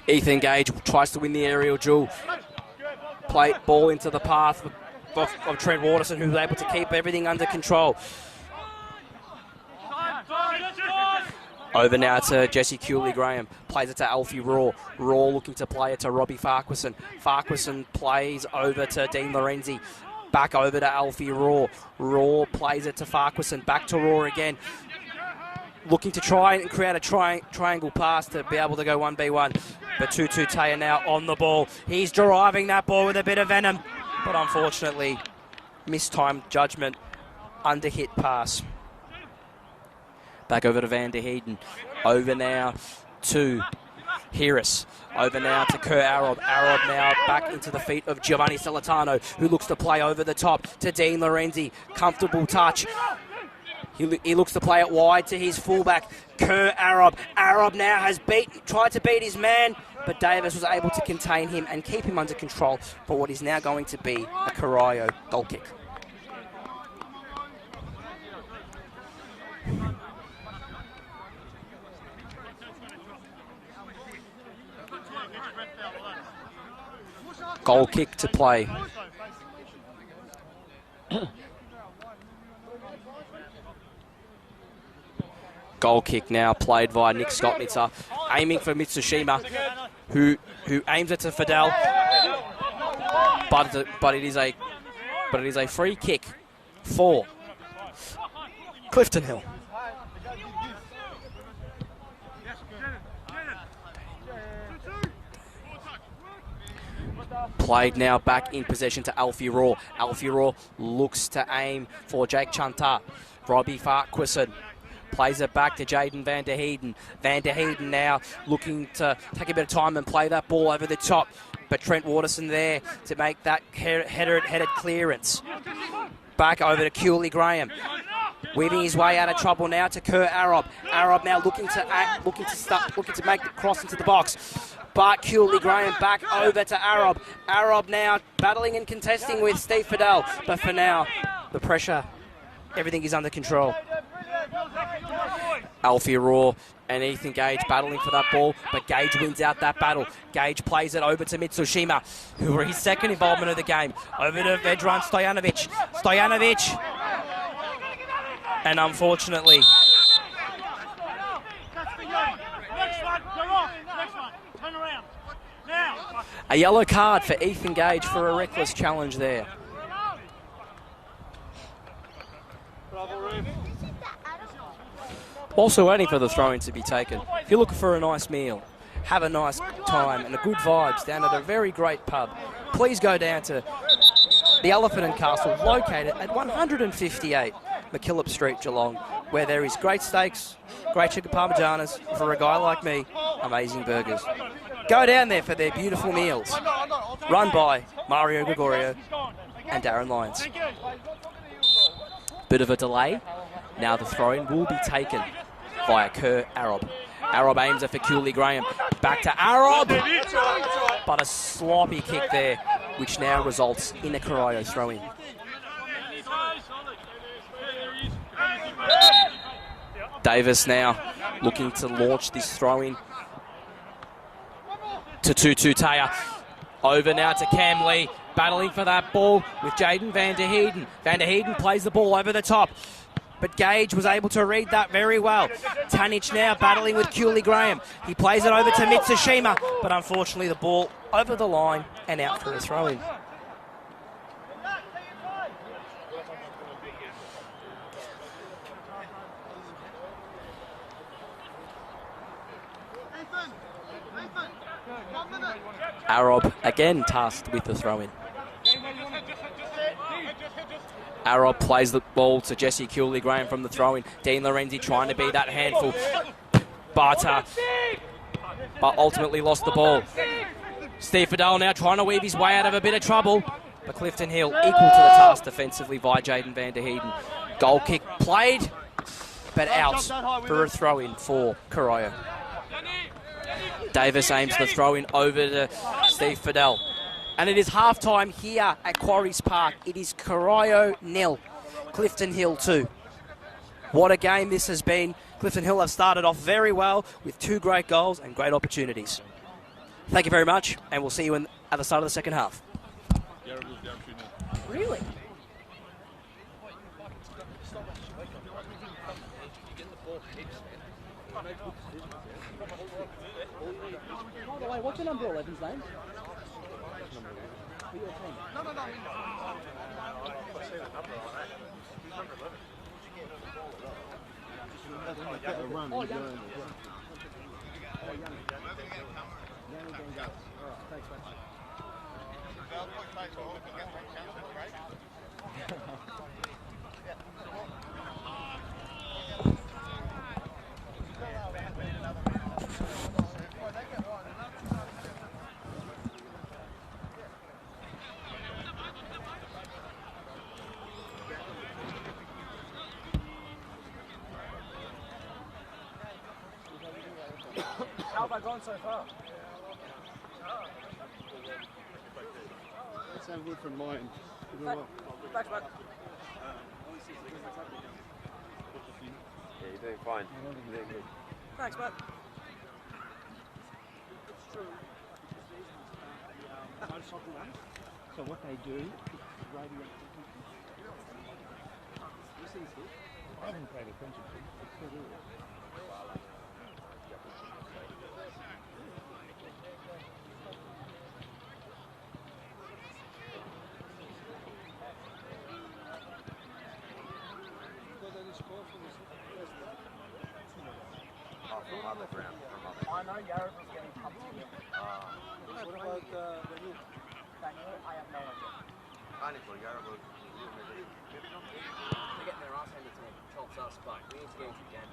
Ethan Gage tries to win the aerial duel. Play ball into the path of Trent Waterson, who's able to keep everything under control. Over now to Jesse Cooley Graham. Plays it to Alfie Raw. Raw looking to play it to Robbie Farquharson. Farquharson plays over to Dean Lorenzi. Back over to Alfie Raw. Raw plays it to Farquharson. Back to Raw again. Looking to try and create a triangle pass to be able to go 1v1. But Tutu Taya now on the ball. He's driving that ball with a bit of venom. But unfortunately, mistimed judgment. Under-hit pass. Back over to Van der Heiden. Over now to Harris. Over now to Kerr Arab. Arab now back into the feet of Giovanni Celentano, who looks to play over the top to Dean Lorenzi. Comfortable touch. He looks to play it wide to his fullback, Kerr Arab. Arab now has tried to beat his man, but Davis was able to contain him and keep him under control for what is now going to be a Corio goal kick. Goal kick to play. Goal kick now played via Nick Skotnitzer, aiming for Mitsushima, who aims it to Fidel, but it is a free kick for Clifton Hill. Played now back in possession to Alfie Raw. Alfie Raw looks to aim for Jake Chanta. Robbie Farquharson plays it back to Jaden Van der Heiden. Van der Heiden now looking to take a bit of time and play that ball over the top. But Trent Waterson there to make that headed clearance. Back over to Cooley Graham. Weaving his way out of trouble now to Kerr Arab. Arab now looking to make the cross into the box. But Cooley Graham back over to Arab. Arab now battling and contesting with Steve Fidel. But for now, the pressure, everything is under control. Alfie Raw and Ethan Gage battling for that ball, but Gage wins out that battle. Gage plays it over to Mitsushima, who were his second involvement of the game. Over to Vedran Stojanovic. Stojanovic. And unfortunately, a yellow card for Ethan Gage for a reckless challenge there. Also waiting for the throw-in to be taken. If you're looking for a nice meal, have a nice time and a good vibes down at a very great pub, please go down to the Elephant and Castle, located at 158 McKillop Street, Geelong, where there is great steaks, great chicken parmigianas, for a guy like me, amazing burgers. Go down there for their beautiful meals, run by Mario Gregorio and Darren Lyons. Bit of a delay. Now the throw-in will be taken via Kerr Arab. Arab aims it for Cooley Graham. Back to Arab, but a sloppy kick there, which now results in a Corio throw-in. Davis now looking to launch this throw-in to Tutu Taya. Over now to Cam Lee, battling for that ball with Jaden Van der Heiden. Van der Heiden plays the ball over the top. but Gage was able to read that very well. Tanich now battling with Cooley Graham. He plays it over to Mitsushima, but unfortunately the ball over the line and out for a throw-in. Arob again tasked with the throw-in. Arob plays the ball to Jesse Cooley Graham from the throw-in. Dean Lorenzi trying to be that handful, but ultimately lost the ball. Steve Fidel now trying to weave his way out of a bit of trouble, but Clifton Hill equal to the task defensively by Jaden Van der Heiden. Goal kick played, but out for a throw-in for Corio. Davis aims the throw-in over to Steve Fidel. And it is half-time here at Quarries Park. It is Corio 0, Clifton Hill 2. What a game this has been. Clifton Hill have started off very well with 2 great goals and great opportunities. Thank you very much, and we'll see you at the start of the second half. Really? By the way, what's your number 11's name? For your team? No. How have I gone so far? That sounds good from mine. Thanks, mate. Yeah, you're doing fine. You're doing good. Thanks, mate. So what they do is radio. I haven't paid attention to it. I know Yarrow was getting pumped here. What about Daniel? Daniel, I have no idea. They're getting their ass handed to them. Helps us, but we need to get into the game.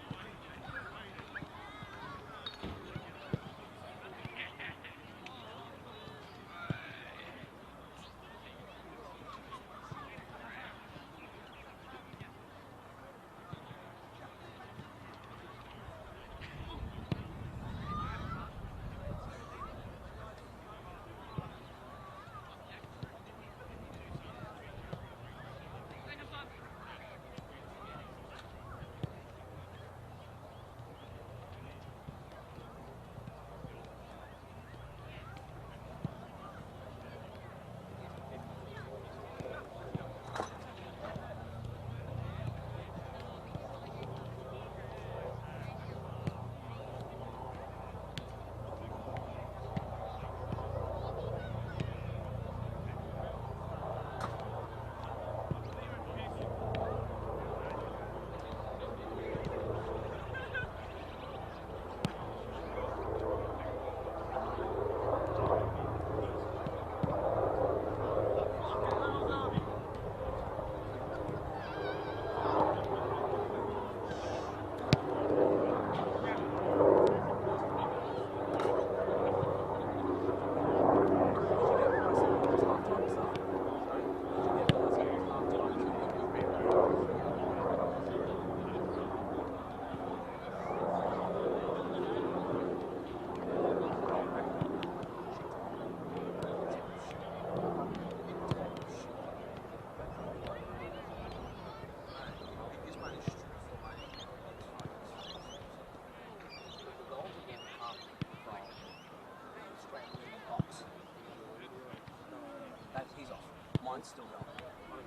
Mine's still going.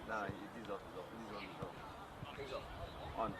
No, he's off. He's on. He's off. On.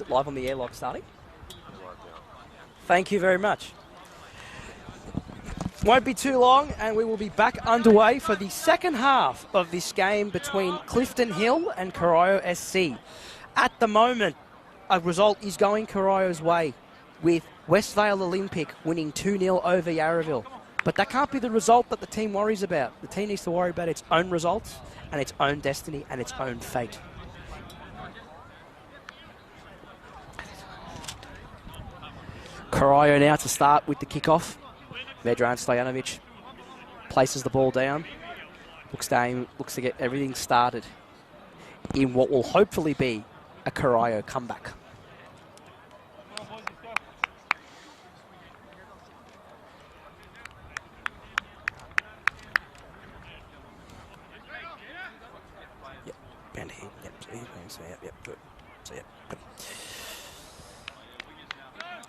live on the airlock starting. Thank you very much. Won't be too long, and we will be back underway for the second half of this game between Clifton Hill and Corio SC. At the moment, a result is going Corio's way, with Westvale Olympic winning 2-0 over Yarraville. But that can't be the result that the team worries about. The team needs to worry about its own results and its own destiny and its own fate. Corio now to start with the kickoff. Vedran Stojanovic places the ball down. Looks to get everything started in what will hopefully be a Corio comeback.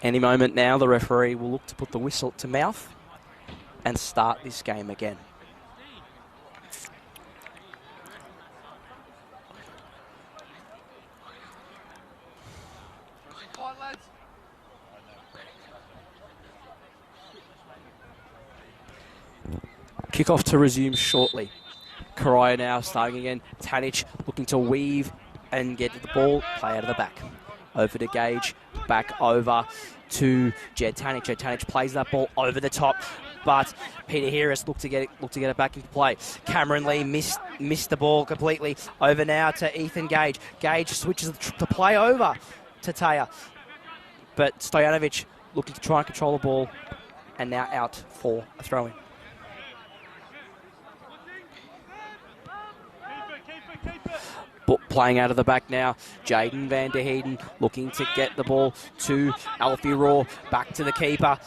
Any moment now, the referee will look to put the whistle to mouth and start this game again. Kickoff to resume shortly. Corio now starting again. Tanic looking to weave and get the ball, play out of the back. Over to Gage, back over to Jed Tanic. Jed Tanic plays that ball over the top, but Peter Harris looked to get it back into play. Cameron Lee missed the ball completely. Over now to Ethan Gage. Gage switches the play over to Taya, but Stojanovic looking to try and control the ball, and now out for a throw-in. Playing out of the back now, Jaden Van der Heiden looking to get the ball to Alfie Raw, back to the keeper.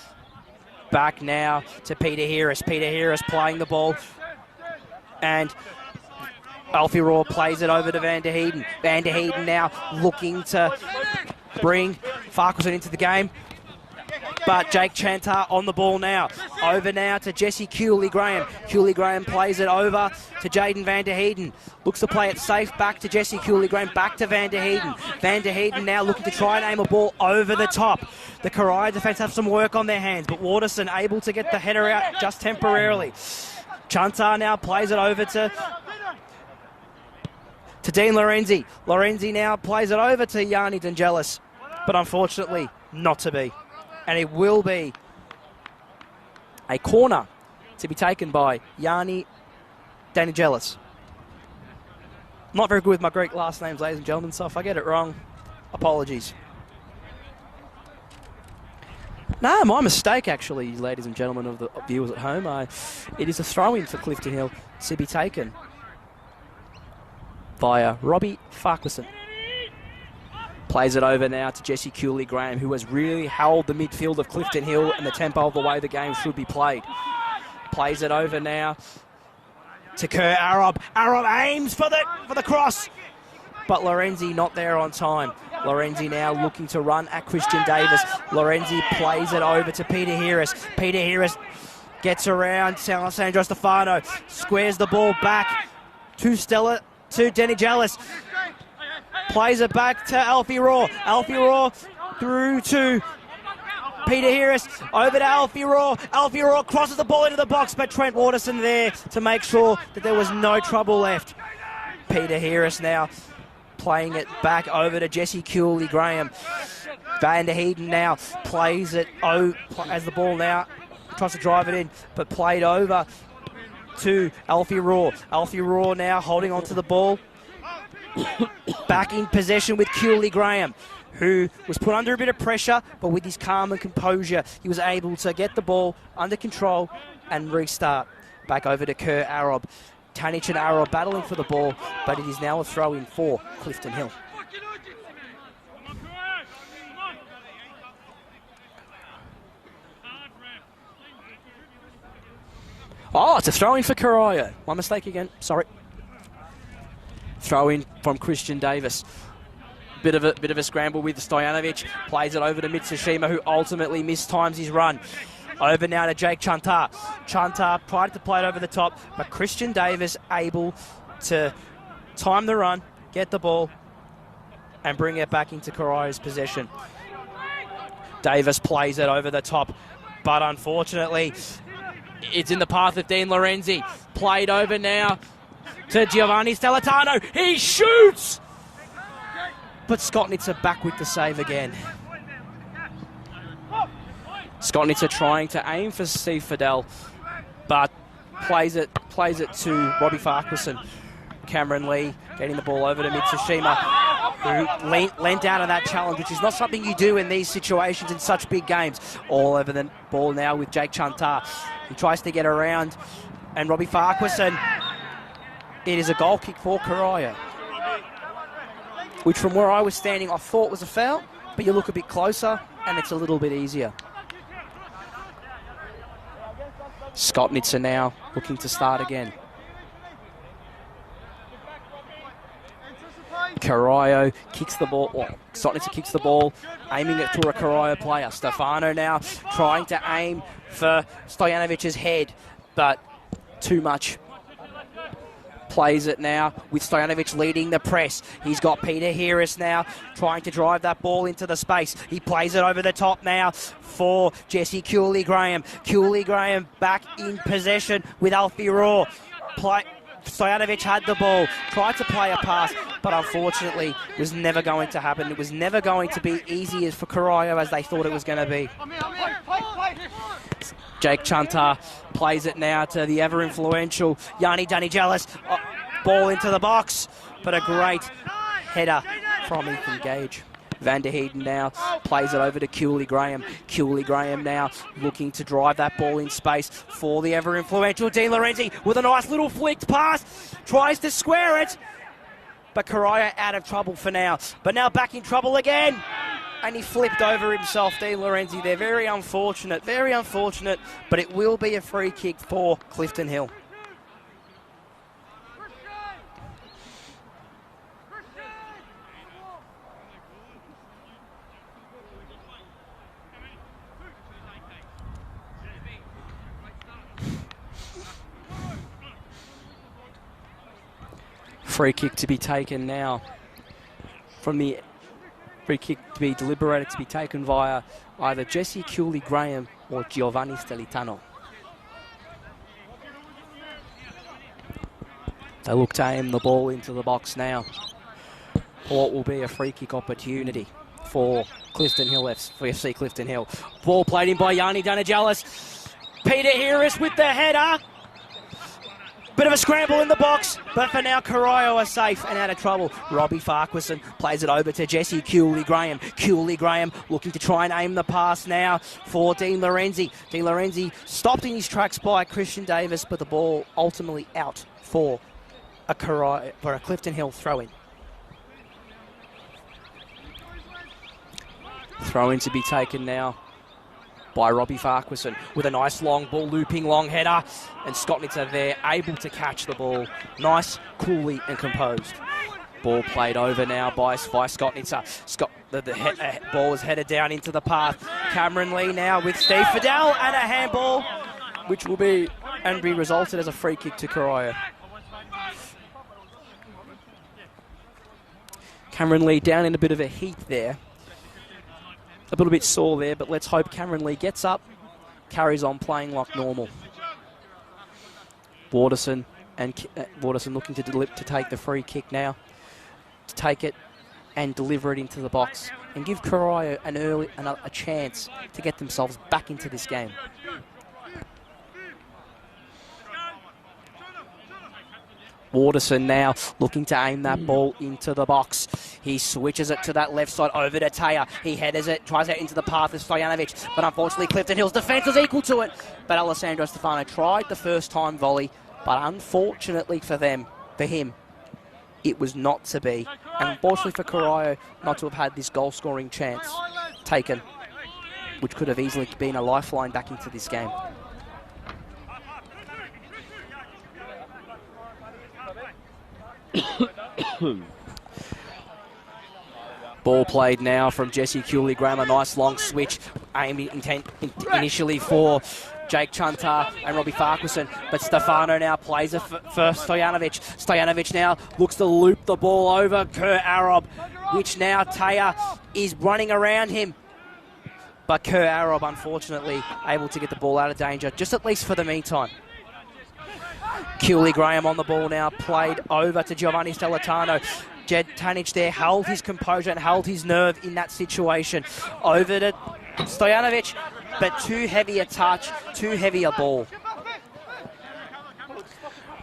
Back now to Peter Harris. Peter Harris playing the ball, and Alfie Raw plays it over to Van der Heiden. Van der Heiden now looking to bring Farquharson into the game, but Jake Chantar on the ball now. Over now to Jesse Cooley-Graham. Cooley-Graham plays it over to Jaden Van der Heiden. Looks to play it safe back to Jesse Cooley-Graham, back to Van der Heiden. Van der Heiden now looking to try and aim a ball over the top. The Corio defence have some work on their hands, but Waterson able to get the header out just temporarily. Chantar now plays it over to Dean Lorenzi. Lorenzi now plays it over to Yanni Dangelis, but unfortunately not to be. And it will be a corner to be taken by Yanni Dangelis. Not very good with my Greek last names, ladies and gentlemen, so if I get it wrong, apologies. No, my mistake, actually, ladies and gentlemen of the viewers at home. It is a throw-in for Clifton Hill to be taken via Robbie Farquharson. Plays it over now to Jesse Cooley-Graham, who has really held the midfield of Clifton Hill and the tempo of the way the game should be played. Plays it over now to Kerr Arab. Arab aims for the cross, but Lorenzi not there on time. Lorenzi now looking to run at Christian Davis. Lorenzi plays it over to Peter Harris. Peter Harris gets around Alessandro Stefano, squares the ball back to Denny Jallis. Plays it back to Alfie Raw. Alfie Raw through to Peter Harris. Over to Alfie Raw. Alfie Raw crosses the ball into the box, but Trent Waterson there to make sure that there was no trouble left. Peter Harris now playing it back over to Jesse Cooley-Graham. Van der Heiden now plays it as the ball now tries to drive it in, but played over to Alfie Raw. Alfie Raw now holding on to the ball. Back in possession with Cooley-Graham, who was put under a bit of pressure, but with his calm and composure, he was able to get the ball under control and restart. Back over to Kerr Arab. Tanic and Arab battling for the ball, but it is now a throw-in for Clifton Hill. Oh, it's a throw-in for Corio. My mistake again, sorry. Throw in from Christian Davis. Bit of a scramble with Stojanovic. Plays it over to Mitsushima, who ultimately mistimes his run. Over now to Jake Chantar. Chantar tried to play it over the top, but Christian Davis able to time the run, get the ball, and bring it back into Corio's possession. Davis plays it over the top, but unfortunately, it's in the path of Dean Lorenzi. Played over now to Giovanni Stellitano. He shoots! But Skotnitzer back with the save again. Skotnitzer trying to aim for Steve Fidel, but plays it to Robbie Farquharson. Cameron Lee getting the ball over to Mitsushima, who leant out of that challenge, which is not something you do in these situations in such big games. All over the ball now with Jake Chantar. He tries to get around, and Robbie Farquharson. It is a goal kick for Corio, which from where I was standing I thought was a foul, but you look a bit closer and it's a little bit easier. Skotnitzer now looking to start again. Corio kicks the ball, well, Skotnitzer kicks the ball, aiming it to a Corio player. Stefano now trying to aim for Stojanovic's head, but too much. Plays it now with Stojanovic leading the press. He's got Peter Harris now trying to drive that ball into the space. He plays it over the top now for Jesse Cooley-Graham. Cooley-Graham back in possession with Alfie Raw. Stojanovic had the ball, tried to play a pass, but unfortunately was never going to happen. It was never going to be easy for Corio as they thought it was going to be. Jake Chantar plays it now to the ever-influential Yanni Danigelis. Ball into the box, but a great header from Ethan Gage. Van der Heiden now plays it over to Cooley-Graham. Cooley-Graham now looking to drive that ball in space for the ever-influential Dean Lorenzi with a nice little flicked pass. Tries to square it, but Corio out of trouble for now. But now back in trouble again. And he flipped over himself, Dean Lorenzi there. Very unfortunate, but it will be a free kick for Clifton Hill. Free kick to be taken now from the free kick to be deliberated to be taken via either Jesse Cooley-Graham or Giovanni Stellitano. They look to aim the ball into the box now for what will be a free kick opportunity for Clifton Hill, for FC Clifton Hill. Ball played in by Yanni Danigelis. Peter Harris with the header. Bit of a scramble in the box, but for now Corio are safe and out of trouble. Robbie Farquharson plays it over to Jesse Cooley-Graham. Cooley-Graham looking to try and aim the pass now for Dean Lorenzi. Dean Lorenzi stopped in his tracks by Christian Davis, but the ball ultimately out for a Clifton Hill throw-in. Throw-in to be taken now by Robbie Farquharson with a nice long ball, looping long header, and Skotnitzer there able to catch the ball. Nice, coolly and composed. Ball played over now by Skotnitzer. The ball was headed down into the path. Cameron Lee now with Steve Fidel and a handball, which will be resulted as a free kick to Corio. Cameron Lee down in a bit of a heat there. A little bit sore there, but let's hope Cameron Lee gets up, carries on playing like normal. Waterson looking to take the free kick now, to take it and deliver it into the box and give Corio a chance to get themselves back into this game. Waterson now looking to aim that ball into the box. He switches it to that left side over to Taya. He headers it, tries out into the path of Stojanovic, but unfortunately Clifton Hill's defence is equal to it. But Alessandro Stefano tried the first time volley, but unfortunately for him, it was not to be. And unfortunately for Corio, not to have had this goal-scoring chance taken, which could have easily been a lifeline back into this game. Ball played now from Jesse Cooley-Graham, a nice long switch, aiming initially for Jake Chantar and Robbie Farquharson, but Stefano now plays it for Stojanovic. Stojanovic now looks to loop the ball over Kurt Arab. which now Taya is running around him. But Kerr Arob, unfortunately, able to get the ball out of danger, just at least for the meantime. Cooley Graham on the ball now, played over to Giovanni Stellatano. Jed Tanic there held his composure and held his nerve in that situation. Over to Stojanovic, but too heavy a touch, too heavy a ball.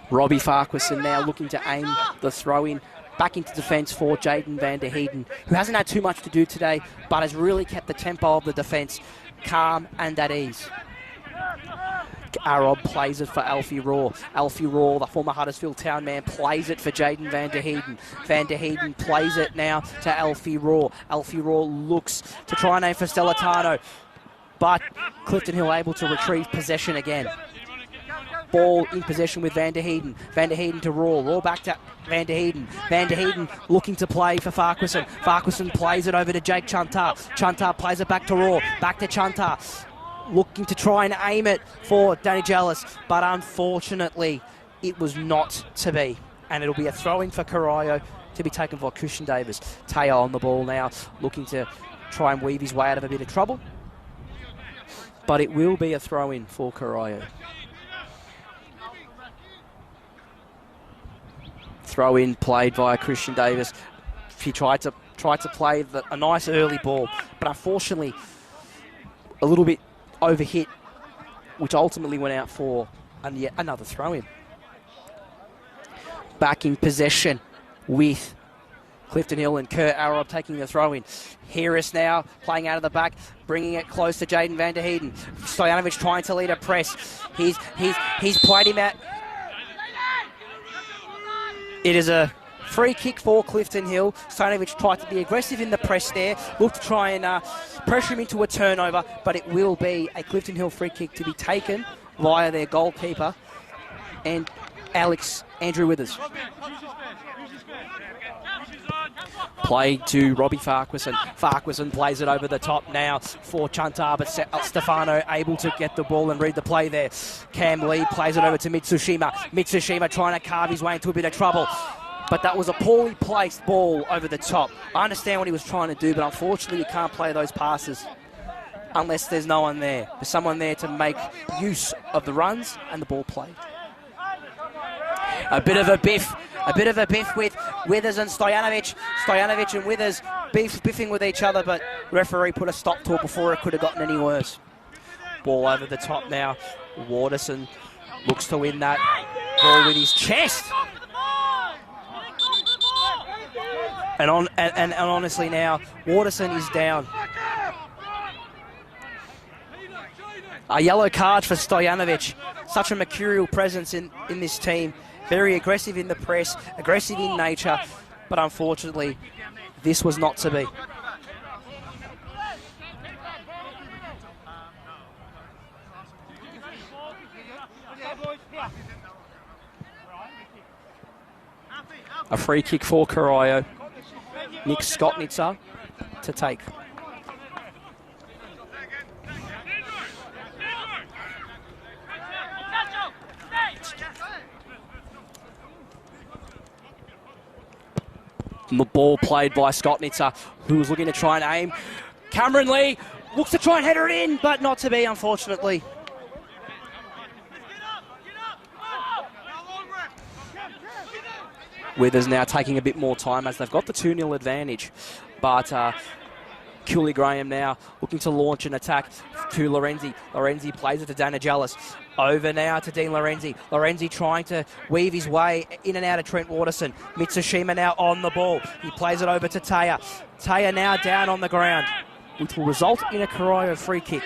Robbie Farquharson now looking to aim the throw-in back into defence for Jaden Van der Heiden, who hasn't had too much to do today, but has really kept the tempo of the defence calm and at ease. Arob plays it for Alfie Raw. Alfie Raw, the former Huddersfield Town man, plays it for Jaden Van der Heiden. Van der Heiden plays it now to Alfie Raw. Alfie Raw looks to try and aim for Stellatano, but Clifton Hill able to retrieve possession again. Ball in possession with Van der Heiden. Van der Heiden to Raw. Raw back to Van der Heiden. Van der Heiden looking to play for Farquharson. Farquharson plays it over to Jake Chantar. Chantar plays it back to Raw. Back to Chantar. Looking to try and aim it for Danny Jealous, but unfortunately it was not to be. And it'll be a throw-in for Corio to be taken by Christian Davis. Teo on the ball now, looking to try and weave his way out of a bit of trouble. But it will be a throw-in for Corio. Throw-in played via Christian Davis. He tried to play a nice early ball, but unfortunately a little bit overhit, which ultimately went out for yet another throw-in. Back in possession with Clifton Hill and Kurt Arob taking the throw-in. Harris now playing out of the back, bringing it close to Jaden Van der Heiden. Stojanovic trying to lead a press. He's played him out. It is a free kick for Clifton Hill. Stojanovic tried to be aggressive in the press there, looked to try and pressure him into a turnover, but it will be a Clifton Hill free kick to be taken via their goalkeeper and Andrew Withers. Played to Robbie Farquharson. Farquharson plays it over the top now for Chantar, but Stefano able to get the ball and read the play there. Cam Lee plays it over to Mitsushima. Mitsushima trying to carve his way into a bit of trouble. But that was a poorly placed ball over the top. I understand what he was trying to do, but unfortunately you can't play those passes unless there's no one there. There's someone there to make use of the runs and the ball played. A bit of a biff with Withers and Stojanovic. Stojanovic and Withers biffing with each other, but referee put a stop to it before it could have gotten any worse. Ball over the top now. Waterson looks to win that ball with his chest. And honestly now, Waterson is down. A yellow card for Stojanovic. Such a mercurial presence in this team. Very aggressive in the press, aggressive in nature, but unfortunately, this was not to be. A free kick for Corio. Nick Skotnitzer to take. The ball played by Skotnitzer, who was looking to try and aim. Cameron Lee looks to try and header it in, but not to be, unfortunately. Withers now taking a bit more time as they've got the 2-0 advantage. But Cooley Graham now looking to launch an attack to Lorenzi. Lorenzi plays it to Danagelis. Over now to Dean Lorenzi. Lorenzi trying to weave his way in and out of Trent Waterson. Mitsushima now on the ball. He plays it over to Taya. Taya now down on the ground, which will result in a Corio free kick.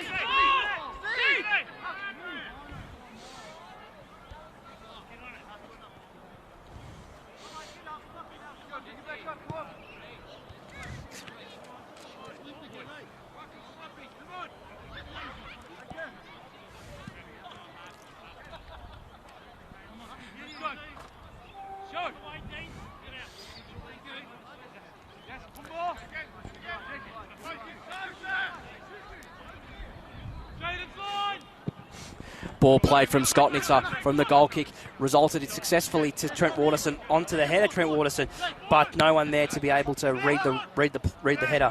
Ball played from Skotnitzer from the goal kick, resulted successfully to Trent Waterson onto the header, Trent Waterson, but no one there to be able to read the header.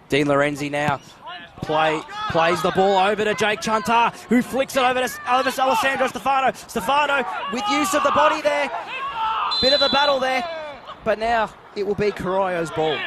Dean Lorenzi now plays the ball over to Jake Chantar, who flicks it over to Alessandro Stefano. Stefano with use of the body there. Bit of a battle there, but now it will be Corio's ball.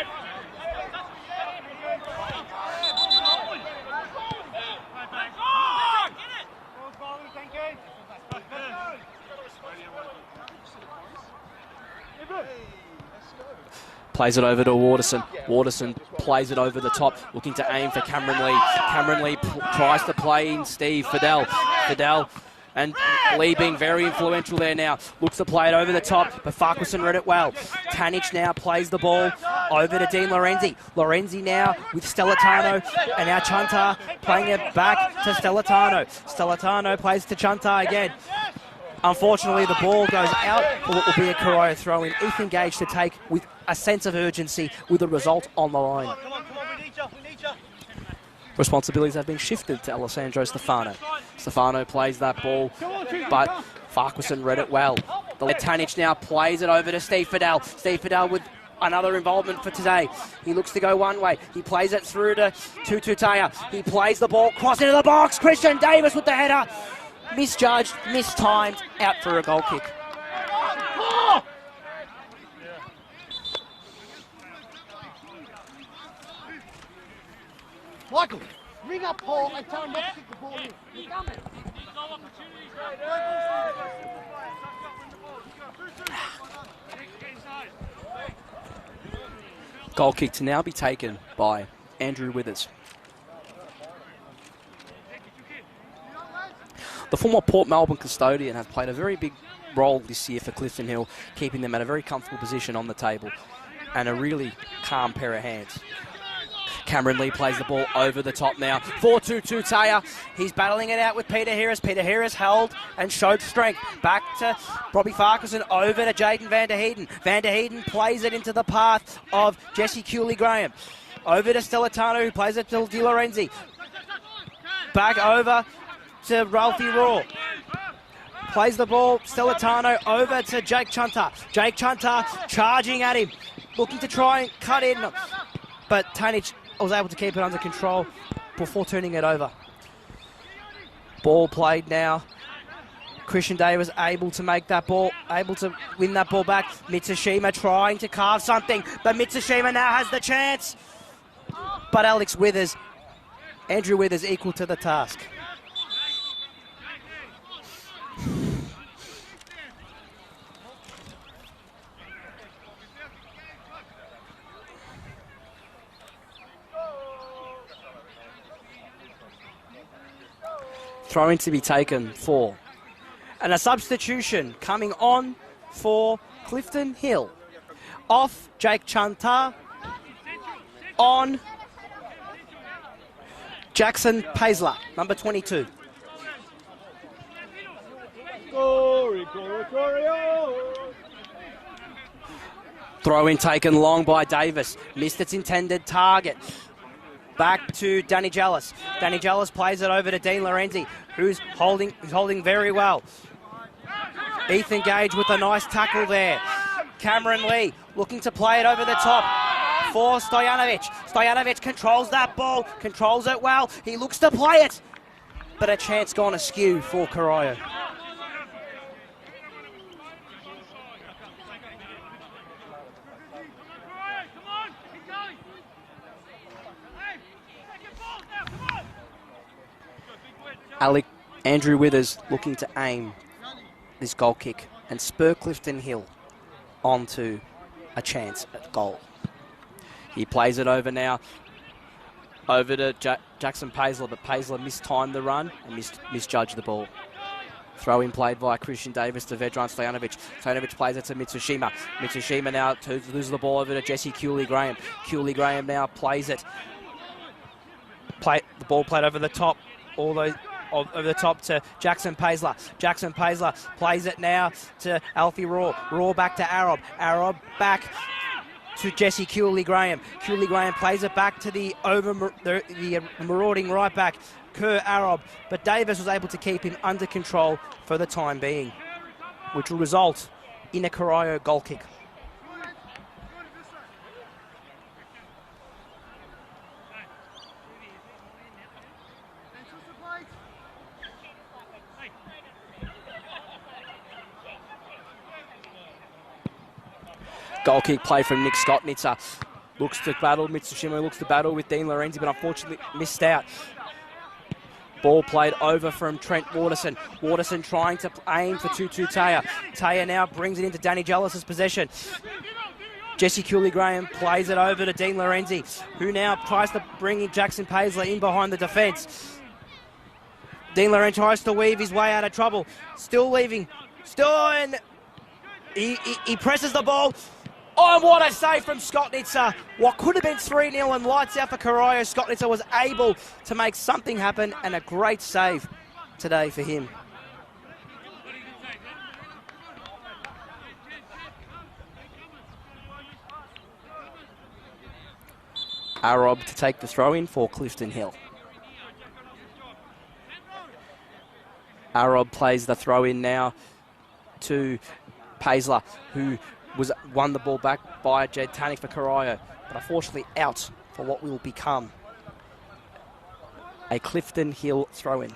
Plays it over to Waterson. Waterson plays it over the top, looking to aim for Cameron Lee. Cameron Lee tries to play in Steve Fidel. And Lee being very influential there now. Looks to play it over the top, but Farquharson read it well. Tanich now plays the ball over to Dean Lorenzi. Lorenzi now with Stellatano, and now Chantar playing it back to Stellatano. Stellatano plays to Chantar again. Unfortunately, the ball goes out for what will be a Corio throw-in. Ethan Gage to take with a sense of urgency with the result on the line. Responsibilities have been shifted to Alessandro Stefano. Stefano plays that ball, but Farquharson read it well. The Tanich now plays it over to Steve Fidel. Steve Fidel with another involvement for today. He looks to go one way. He plays it through to Tutaya. He plays the ball, cross into the box. Christian Davis with the header. Misjudged, mistimed, out for a goal kick. Michael, ring up Paul and tell him not to kick the ball in. He's coming. Goal kick to now be taken by Andrew Withers. The former Port Melbourne custodian has played a very big role this year for Clifton Hill, keeping them at a very comfortable position on the table and a really calm pair of hands. Cameron Lee plays the ball over the top now. 4-2-2 Taya. He's battling it out with Peter Harris. Peter Harris held and showed strength. Back to Robbie Farquharson, over to Jaden Van der Heiden. Van der Heiden plays it into the path of Jesse Cooley-Graham. Over to Stellatano, who plays it to Di Lorenzi. Back over to Ralphie Raw. Plays the ball, Stellatano over to Jake Chantar. Jake Chantar charging at him, looking to try and cut in, but Tanich was able to keep it under control before turning it over. Ball played now. Christian Davis able to make that ball, able to win that ball back. Mitsushima trying to carve something, but Mitsushima now has the chance. But Andrew Withers equal to the task. Throw-in to be taken for. And a substitution coming on for Clifton Hill. Off Jake Chantar. On Jackson Paisler, number 22. Throw-in taken long by Davis. Missed its intended target. Back to Danny Jallis. Danny Jallis plays it over to Dean Lorenzi, who's holding very well. Ethan Gage with a nice tackle there. Cameron Lee looking to play it over the top for Stojanovic. Stojanovic controls that ball, controls it well. He looks to play it, but a chance gone askew for Corio. Andrew Withers looking to aim this goal kick and spur Clifton Hill onto a chance at goal. He plays it over now, over to Jackson Paisler, but Paisler mistimed the run and misjudged the ball. Throw-in played by Christian Davis to Vedran Stojanovic. Stojanovic plays it to Mitsushima. Mitsushima now loses the ball over to Jesse Cooley-Graham. Cooley-Graham now plays it. The ball played over the top, over the top to Jackson Paisler. Jackson Paisler plays it now to Alfie Raw. Raw back to Arab. Arab back to Jesse Cooley-Graham. Cooley-Graham plays it back to the marauding right back. Kerr Arab, but Davis was able to keep him under control for the time being, which will result in a Corio goal kick. Goal kick play from Nick Skotnitzer. Looks to battle, Mitsushima looks to battle with Dean Lorenzi, but unfortunately missed out. Ball played over from Trent Waterson. Waterson trying to aim for Tutu Taya. Taya now brings it into Danny Jellis's possession. Jesse Cooley-Graham plays it over to Dean Lorenzi, who now tries to bring in Jackson Paisley in behind the defence. Dean Lorenzi tries to weave his way out of trouble. Still leaving. Still in. He presses the ball. Oh, and what a save from Skotnitzer. What could have been 3-0 and lights out for Corio. Skotnitzer was able to make something happen, and a great save today for him. Arab to take the throw-in for Clifton Hill. Arab plays the throw-in now to Paisley, who won the ball back by Jed Tannick for Corio, but unfortunately out for what will become a Clifton Hill throw-in.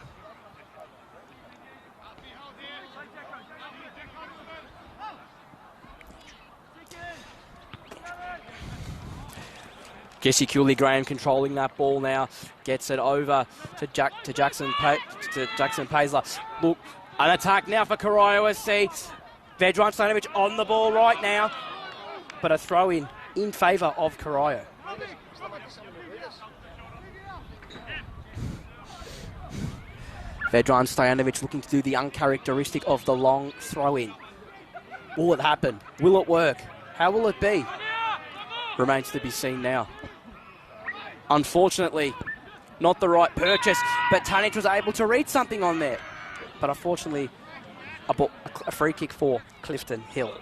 Jesse Cooley-Graham controlling that ball now, gets it over to Jackson Paisley. Look, an attack now for Corio SC. Vedran Stanovic on the ball right now, but a throw-in in favour of Corio. Vedran Stojanovic looking to do the uncharacteristic of the long throw-in. Will it happen? Will it work? How will it be? Remains to be seen now. Unfortunately, not the right purchase, but Tanic was able to read something on there. But unfortunately, a free kick for Clifton Hill.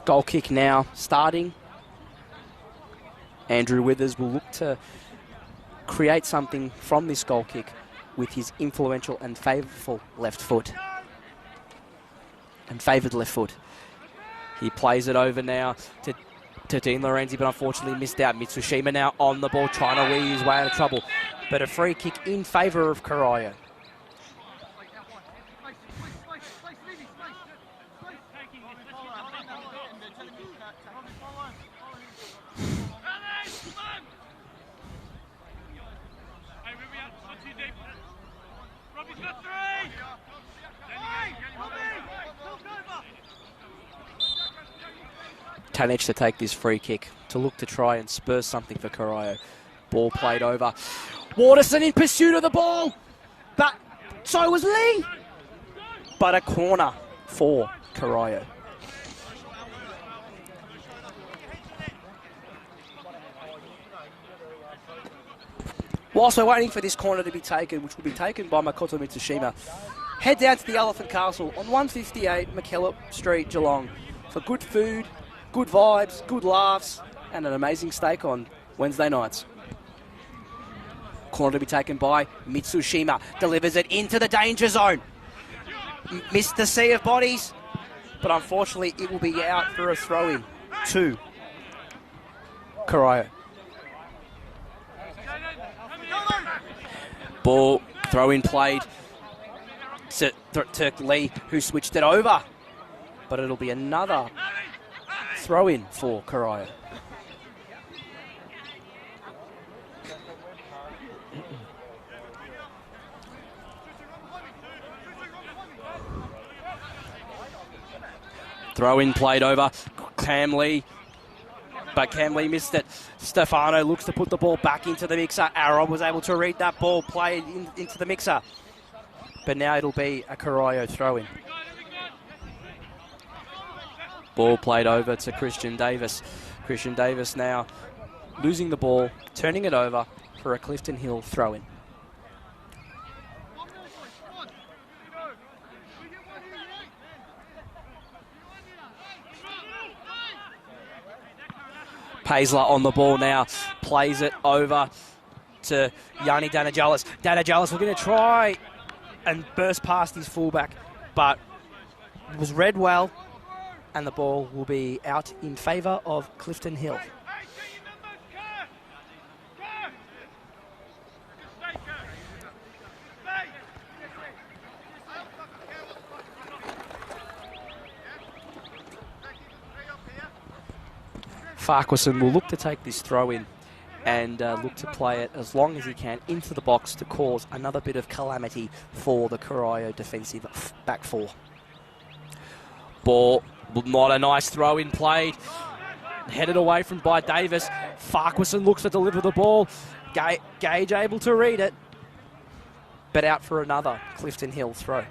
Goal kick now starting. Andrew Withers will look to create something from this goal kick with his influential and favourable left foot. Favoured left foot. He plays it over now to Dean Lorenzi, but unfortunately missed out. Mitsushima now on the ball, trying to weave his way out of trouble. But a free kick in favour of Corio. Tanic to take this free kick to look to try and spur something for Corio. Ball played over. Waterson in pursuit of the ball, but so was Lee. But a corner for Corio. Whilst we're waiting for this corner to be taken, which will be taken by Makoto Mitsushima, head down to the Elephant Castle on 158 McKillop Street, Geelong, for good food, good vibes, good laughs, and an amazing steak on Wednesday nights. Corner to be taken by Mitsushima. Delivers it into the danger zone. Missed the sea of bodies, but unfortunately it will be out for a throw-in to Corio. Ball throw-in played to Lee, who switched it over, but it'll be another throw-in for Corio. Throw-in played over. Cam Lee, but Cam Lee missed it. Stefano looks to put the ball back into the mixer. Arrow was able to read that ball, play it into the mixer. But now it'll be a Corio throw-in. Ball played over to Christian Davis. Christian Davis now losing the ball, turning it over for a Clifton Hill throw-in. Paisley on the ball now, plays it over to Yanni Danajalis. Danajalis looking to try and burst past his fullback, but was read well, and the ball will be out in favour of Clifton Hill. Farquharson will look to take this throw in and look to play it as long as he can into the box to cause another bit of calamity for the Corio defensive back four. Ball, not a nice throw in played. Headed away from by Davis. Farquharson looks to deliver the ball. Gage able to read it, but out for another Clifton Hill throw.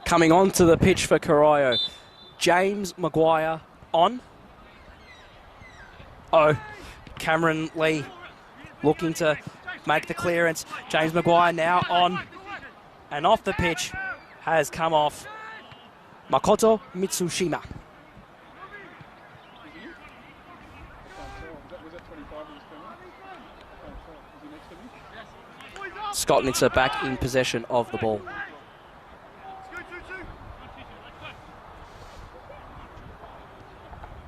Coming onto the pitch for Corio, James Maguire on. Cameron Lee looking to make the clearance. James Maguire now on and off the pitch has come off Makoto Mitsushima. Skotnitzer back in possession of the ball.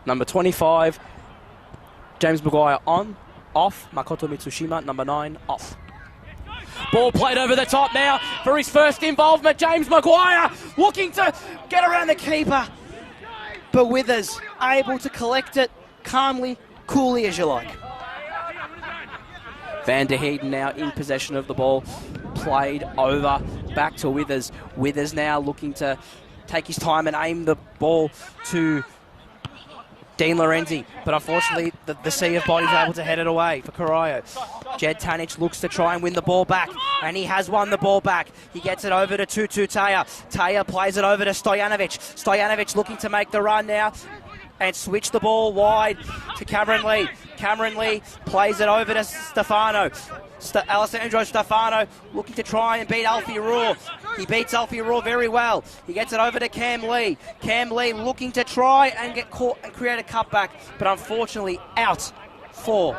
Number 25, James Maguire on, off. Makoto Mitsushima, number 9, off. Ball played over the top now for his first involvement. James Maguire looking to get around the keeper. But Withers able to collect it calmly, coolly as you like. Van der Heiden now in possession of the ball. Played over, back to Withers. Withers now looking to take his time and aim the ball to Dean Lorenzi, but unfortunately the sea of bodies able to head it away for Corio. Jed Tanich looks to try and win the ball back, and he has won the ball back. He gets it over to Tutu Taya. Taya plays it over to Stojanovic. Stojanovic looking to make the run now and switch the ball wide to Cameron Lee. Cameron Lee plays it over to Stefano. Alessandro Stefano looking to try and beat Alfie Raw. He beats Alfie Raw very well. He gets it over to Cam Lee. Cam Lee looking to try and get caught and create a cutback, but unfortunately out for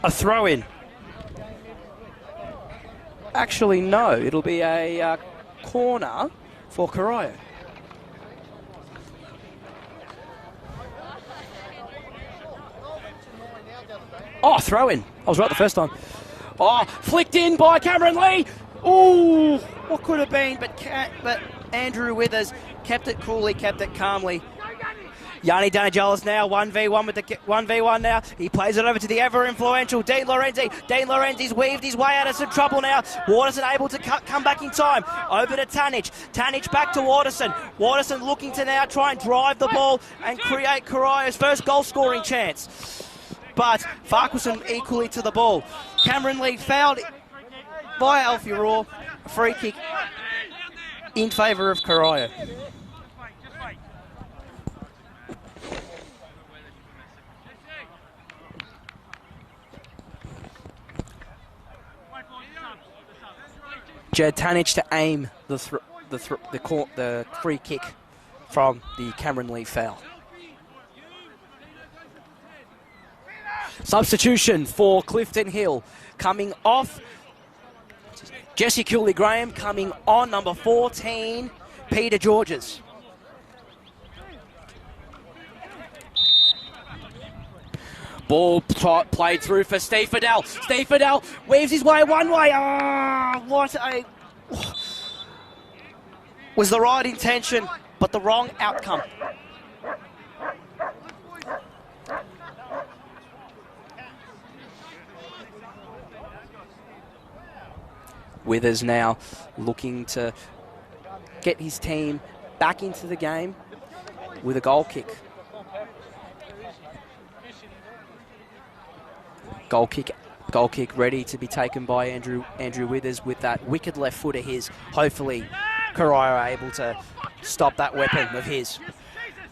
a throw-in. Actually, no. It'll be a corner for Corio. Oh, throw in. I was right the first time. Oh, flicked in by Cameron Lee. Ooh, what could have been, but Andrew Withers kept it coolly, kept it calmly. Yanni Danajalis now, 1v1 with the 1v1 now. He plays it over to the ever-influential Dean Lorenzi. Dean Lorenzi's weaved his way out of some trouble now. Waterson able to come back in time. Over to Tanich. Tanich back to Waterson. Waterson looking to now try and drive the ball and create Corio's first goal-scoring chance. But Farquharson equally to the ball. Cameron Lee fouled by Alfie Raw. A free kick in favour of Corio. Jed Tanich to aim the free kick from the Cameron Lee foul. Substitution for Clifton Hill. Coming off, Jesse Cooley-Graham. Coming on, number 14, Peter Georges. Ball played through for Steve Fidel. Steve Fidel weaves his way one way. What a... Was the right intention, but the wrong outcome. Withers now looking to get his team back into the game with a goal kick. Goal kick ready to be taken by Andrew Withers with that wicked left foot of his. Hopefully, Corio are able to stop that weapon of his.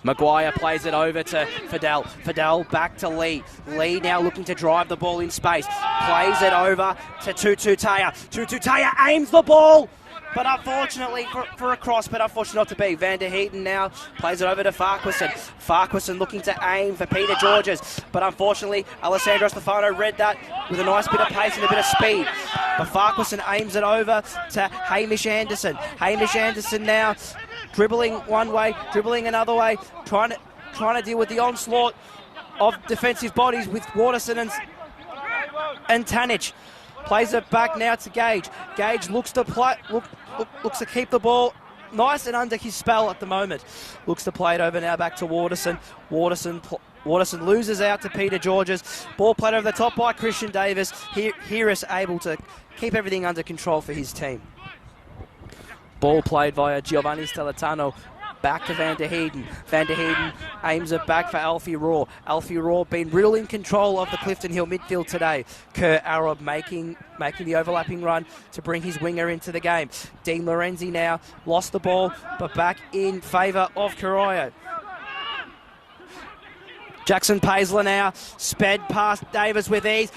Maguire plays it over to Fidel. Fidel back to Lee. Lee now looking to drive the ball in space. Plays it over to Tutu Taya. Tutu Taya aims the ball, but unfortunately for a cross, but unfortunately not to be. Van der Heiden now plays it over to Farquharson. Farquharson looking to aim for Peter Georges, but unfortunately Alessandro Stefano read that with a nice bit of pace and a bit of speed. But Farquharson aims it over to Hamish Anderson. Hamish Anderson now dribbling one way, dribbling another way, trying to deal with the onslaught of defensive bodies with Waterson and Tanich. Plays it back now to Gage. Gage looks to keep the ball nice and under his spell at the moment. Looks to play it over now back to Waterson. Waterson loses out to Peter Georges. Ball played over the top by Christian Davis. Harris able to keep everything under control for his team. Ball played via Giovanni Stellatano. Back to Van der Heiden. Van der Heiden aims it back for Alfie Raw. Alfie Raw been real in control of the Clifton Hill midfield today. Kerr Arab making the overlapping run to bring his winger into the game. Dean Lorenzi now lost the ball, but back in favour of Corio. Jackson Paisley now sped past Davis with ease,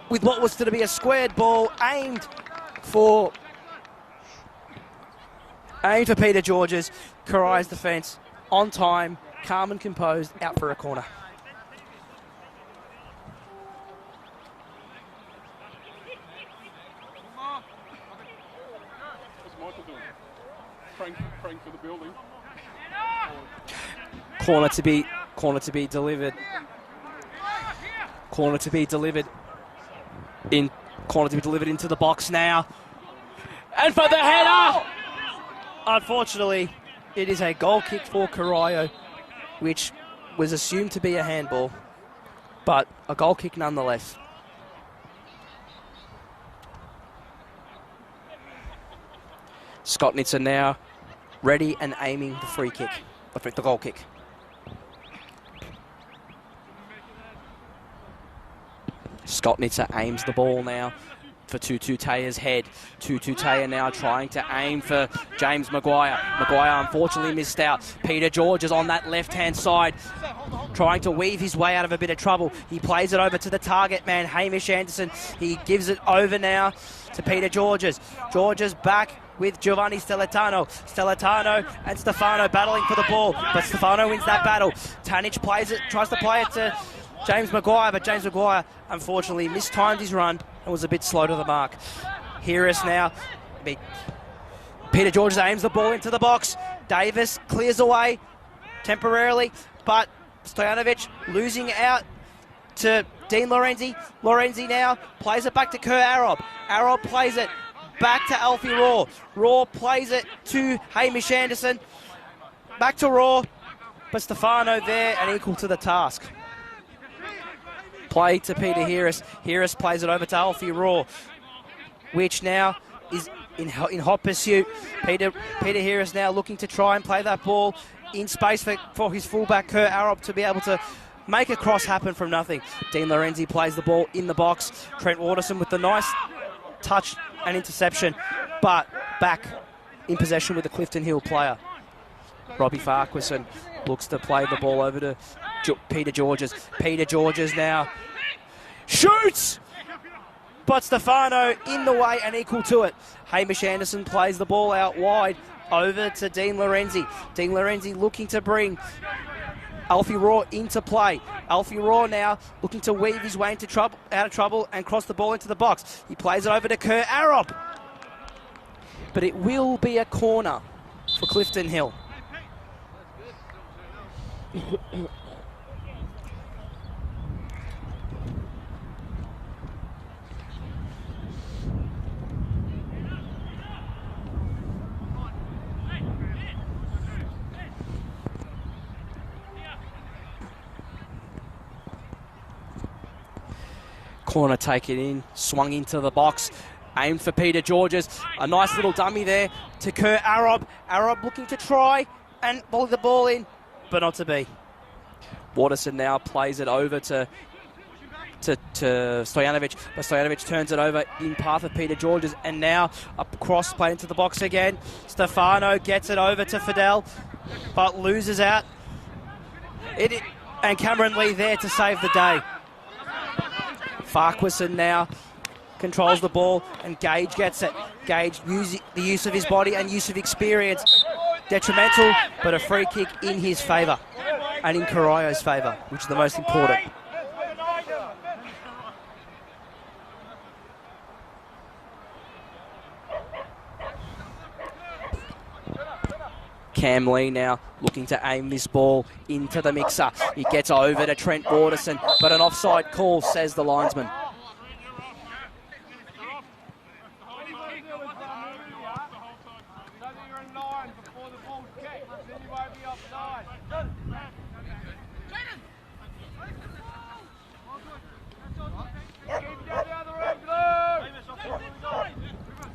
with what was to be a squared ball aimed for Peter Georges. Corio's defence on time, calm and composed, out for a corner. What's Michael doing? Praying for the building. Corner to be delivered. Corner to be delivered into the box now. And for the header! Unfortunately, it is a goal kick for Corio, which was assumed to be a handball, but a goal kick nonetheless. Skotnitzer now ready and aiming the free kick, the goal kick. Skotnitzer aims the ball now for Tutu Taya's head. Tutu Taya now trying to aim for James Maguire. Maguire unfortunately missed out. Peter George is on that left-hand side, trying to weave his way out of a bit of trouble. He plays it over to the target man, Hamish Anderson. He gives it over now to Peter Georges. Georges back with Giovanni Stellatano. Stellatano and Stefano battling for the ball, but Stefano wins that battle. Tanich tries to play it to James Maguire, but James Maguire unfortunately mistimed his run and was a bit slow to the mark. Harris now. Peter Georges aims the ball into the box. Davis clears away temporarily, but Stojanovic losing out to Dean Lorenzi. Lorenzi now plays it back to Kerr Arab. Arab plays it back to Alfie Raw. Raw plays it to Hamish Anderson. Back to Raw, but Stefano there and equal to the task. Play to Peter Harris. Harris plays it over to Alfie Raw, which now is in hot pursuit. Peter Harris now looking to try and play that ball in space for his fullback Kerr Arab to be able to make a cross happen from nothing. Dean Lorenzi plays the ball in the box. Trent Waterson with the nice touch and interception, but back in possession with the Clifton Hill player. Robbie Farquharson looks to play the ball over to Peter Georges. Peter Georges now shoots, but Stefano in the way and equal to it. Hamish Anderson plays the ball out wide over to Dean Lorenzi. Dean Lorenzi looking to bring Alfie Raw into play. Alfie Raw now looking to weave his way out of trouble and cross the ball into the box. He plays it over to Kerr Arab, but it will be a corner for Clifton Hill. Corner taken in, swung into the box. Aimed for Peter Georges. A nice little dummy there to Kerr Arab. Arab looking to try and volley the ball in, but not to be. Waterson now plays it over to Stojanovic, but Stojanovic turns it over in path of Peter Georges, and now a cross play into the box again. Stefano gets it over to Fidel, but loses out. And Cameron Lee there to save the day. Farquharson now controls the ball, and Gage gets it. Gage using the use of his body and use of experience. Detrimental, but a free kick in his favour, and in Corio's favour, which is the most important. Cam Lee now looking to aim this ball into the mixer. He gets over to Trent Waterson, but an offside call, says the linesman.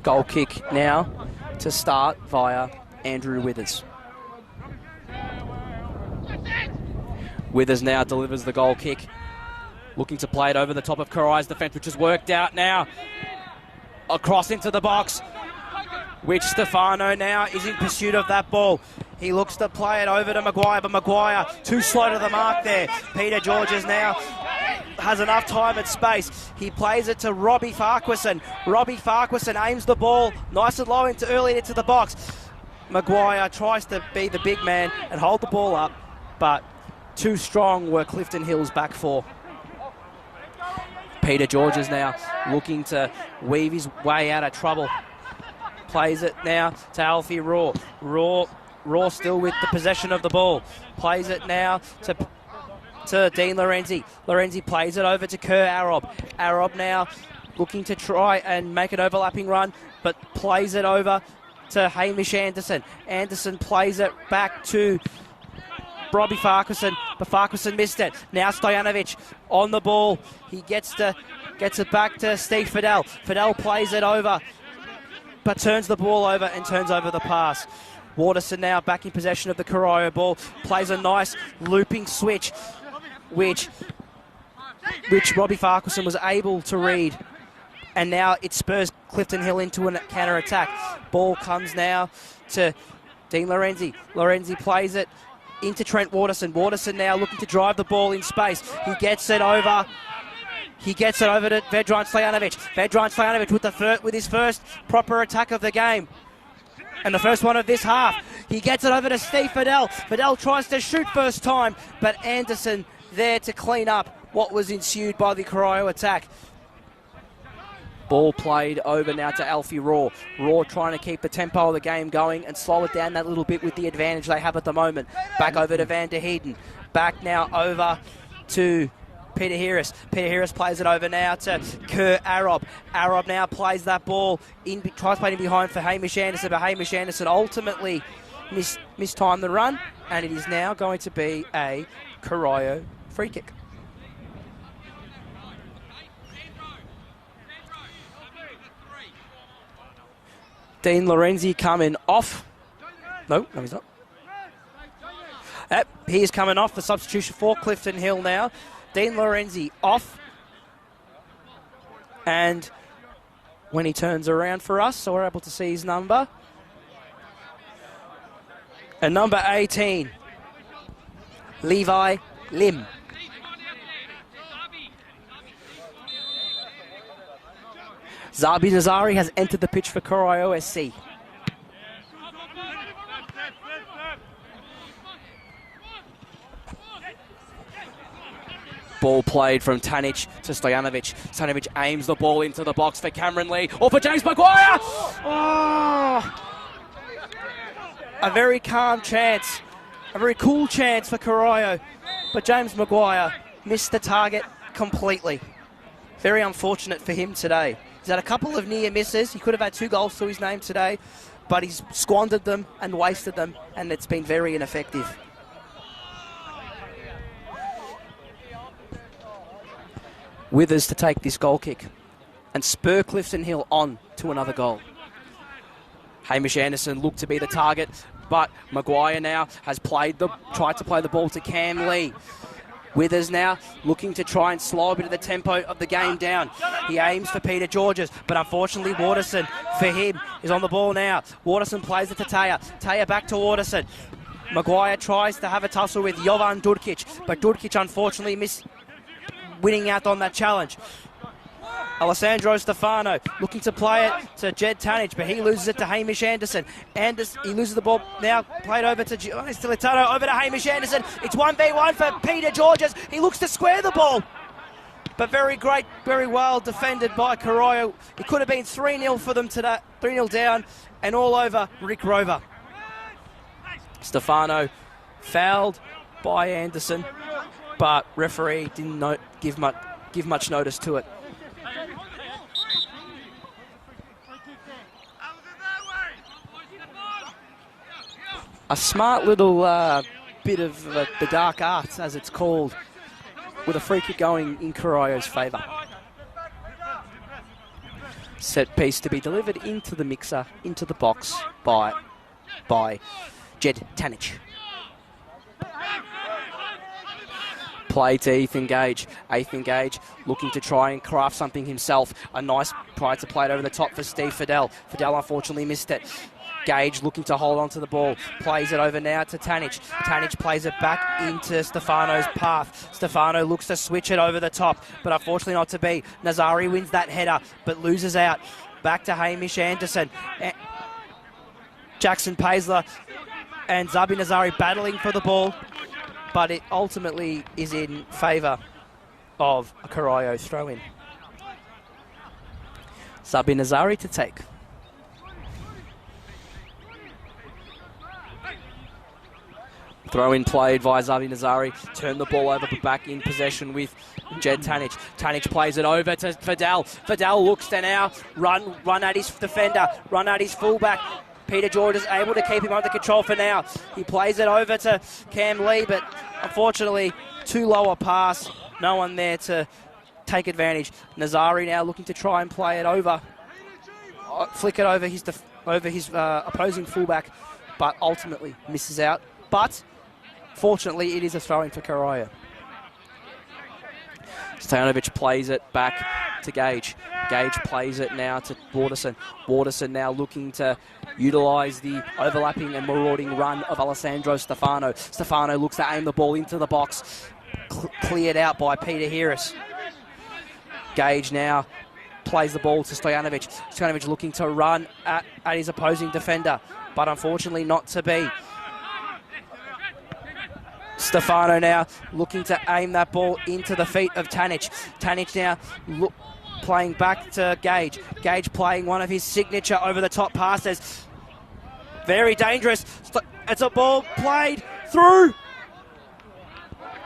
Goal kick now to start via Andrew Withers. Withers now delivers the goal kick, looking to play it over the top of Corio's defence, which has worked out now. Across into the box, which Stefano now is in pursuit of that ball. He looks to play it over to Maguire, but Maguire too slow to the mark there. Peter Georges now has enough time and space. He plays it to Robbie Farquharson. Robbie Farquharson aims the ball nice and low early into the box. Maguire tries to be the big man and hold the ball up, but too strong were Clifton Hill's back four. Peter Georges now looking to weave his way out of trouble. Plays it now to Alfie Raw. Raw still with the possession of the ball. Plays it now to Dean Lorenzi. Lorenzi plays it over to Kerr Arab. Arab now looking to try and make an overlapping run, but plays it over to Hamish Anderson. Anderson plays it back to Robbie Farquharson, but Farquharson missed it. Now Stojanovic on the ball. He gets it back to Steve Fidel. Fidel plays it over, but turns the ball over and turns over the pass. Waterson now back in possession of the Corio ball. Plays a nice looping switch, which Robbie Farquharson was able to read. And now it spurs Clifton Hill into a counter-attack. Ball comes now to Dean Lorenzi. Lorenzi plays it into Trent Waterson. Waterson now looking to drive the ball in space. He gets it over. He gets it over to Vedran Stojanovic. Vedran Stojanovic with his first proper attack of the game, and the first one of this half. He gets it over to Steve Fidel. Fidel tries to shoot first time, but Anderson there to clean up what was ensued by the Corio attack. Ball played over now to Alfie Raw. Raw trying to keep the tempo of the game going and slow it down that little bit with the advantage they have at the moment. Back over to Van der Heiden. Back now over to Peter Harris. Peter Harris plays it over now to Kerr Arab. Arab now plays that ball tries playing behind for Hamish Anderson, but Hamish Anderson ultimately mistimed the run, and it is now going to be a Corio free kick. Dean Lorenzi coming off. No, he's not. He's coming off. The substitution for Clifton Hill now. Dean Lorenzi off. And when he turns around for us, so we're able to see his number. And number 18, Levi Lim. Zabi Nazari has entered the pitch for Corio SC. Ball played from Tanic to Stojanovic. Stojanovic aims the ball into the box for Cameron Lee, or for James Maguire! Oh! A very calm chance, a very cool chance for Corio, but James Maguire missed the target completely. Very unfortunate for him today. He's had a couple of near misses. He could have had 2 goals to his name today, but he's squandered them and wasted them, and it's been very ineffective. Withers to take this goal kick. and spur Clifton Hill on to another goal. Hamish Anderson looked to be the target, but Maguire now has tried to play the ball to Cam Lee. Withers now looking to try and slow a bit of the tempo of the game down. He aims for Peter Georges, but unfortunately Waterson, for him, is on the ball now. Waterson plays it to Taya. Taya back to Waterson. Maguire tries to have a tussle with Jovan Durkic, but Durkic unfortunately winning out on that challenge. Alessandro Stefano looking to play it to Jed Tanic, but he loses it to Hamish Anderson. He loses the ball now, played over to Stilitano, over to Hamish Anderson. It's 1v1 for Peter Georges. He looks to square the ball, but very well defended by Corio. It could have been 3-0 for them today, 3-0 down, and all over Rick Rover. Stefano fouled by Anderson, but referee didn't give much notice to it. A smart little bit of the dark arts, as it's called, with a free kick going in Corio's favour. Set piece to be delivered into the mixer, into the box by Jed Tanic. Play to Ethan Gage. Ethan Gage looking to try and craft something himself. A nice try to play it over the top for Steve Fidel. Fidel unfortunately missed it. Gage looking to hold on to the ball. Plays it over now to Tanic. Tanic plays it back into Stefano's path. Stefano looks to switch it over the top, but unfortunately not to be. Nazari wins that header, but loses out. Back to Hamish Anderson. Jackson Paisley and Zabi Nazari battling for the ball, but it ultimately is in favour of a Corio throw-in. Zabi Nazari to take. Throw-in played via Zabi Nazari. Turn the ball over, but back in possession with Jed Tanic. Tanic plays it over to Fidel. Fidel looks to now run at his defender, run at his fullback. Peter George is able to keep him under control for now. He plays it over to Cam Lee, but unfortunately, too low a pass. No one there to take advantage. Nazari now looking to try and play it over. Flick it over his opposing fullback, but ultimately misses out. But fortunately, it is a throw-in for Corio. Stojanovic plays it back to Gage. Gage plays it now to Waterson. Waterson now looking to utilise the overlapping and marauding run of Alessandro Stefano. Stefano looks to aim the ball into the box. Cleared out by Peter Harris. Gage now plays the ball to Stojanovic. Stojanovic looking to run at his opposing defender, but unfortunately not to be. Stefano now looking to aim that ball into the feet of Tanic. Tanic now playing back to Gage. Gage playing one of his signature over-the-top passes. Very dangerous. It's a ball played through.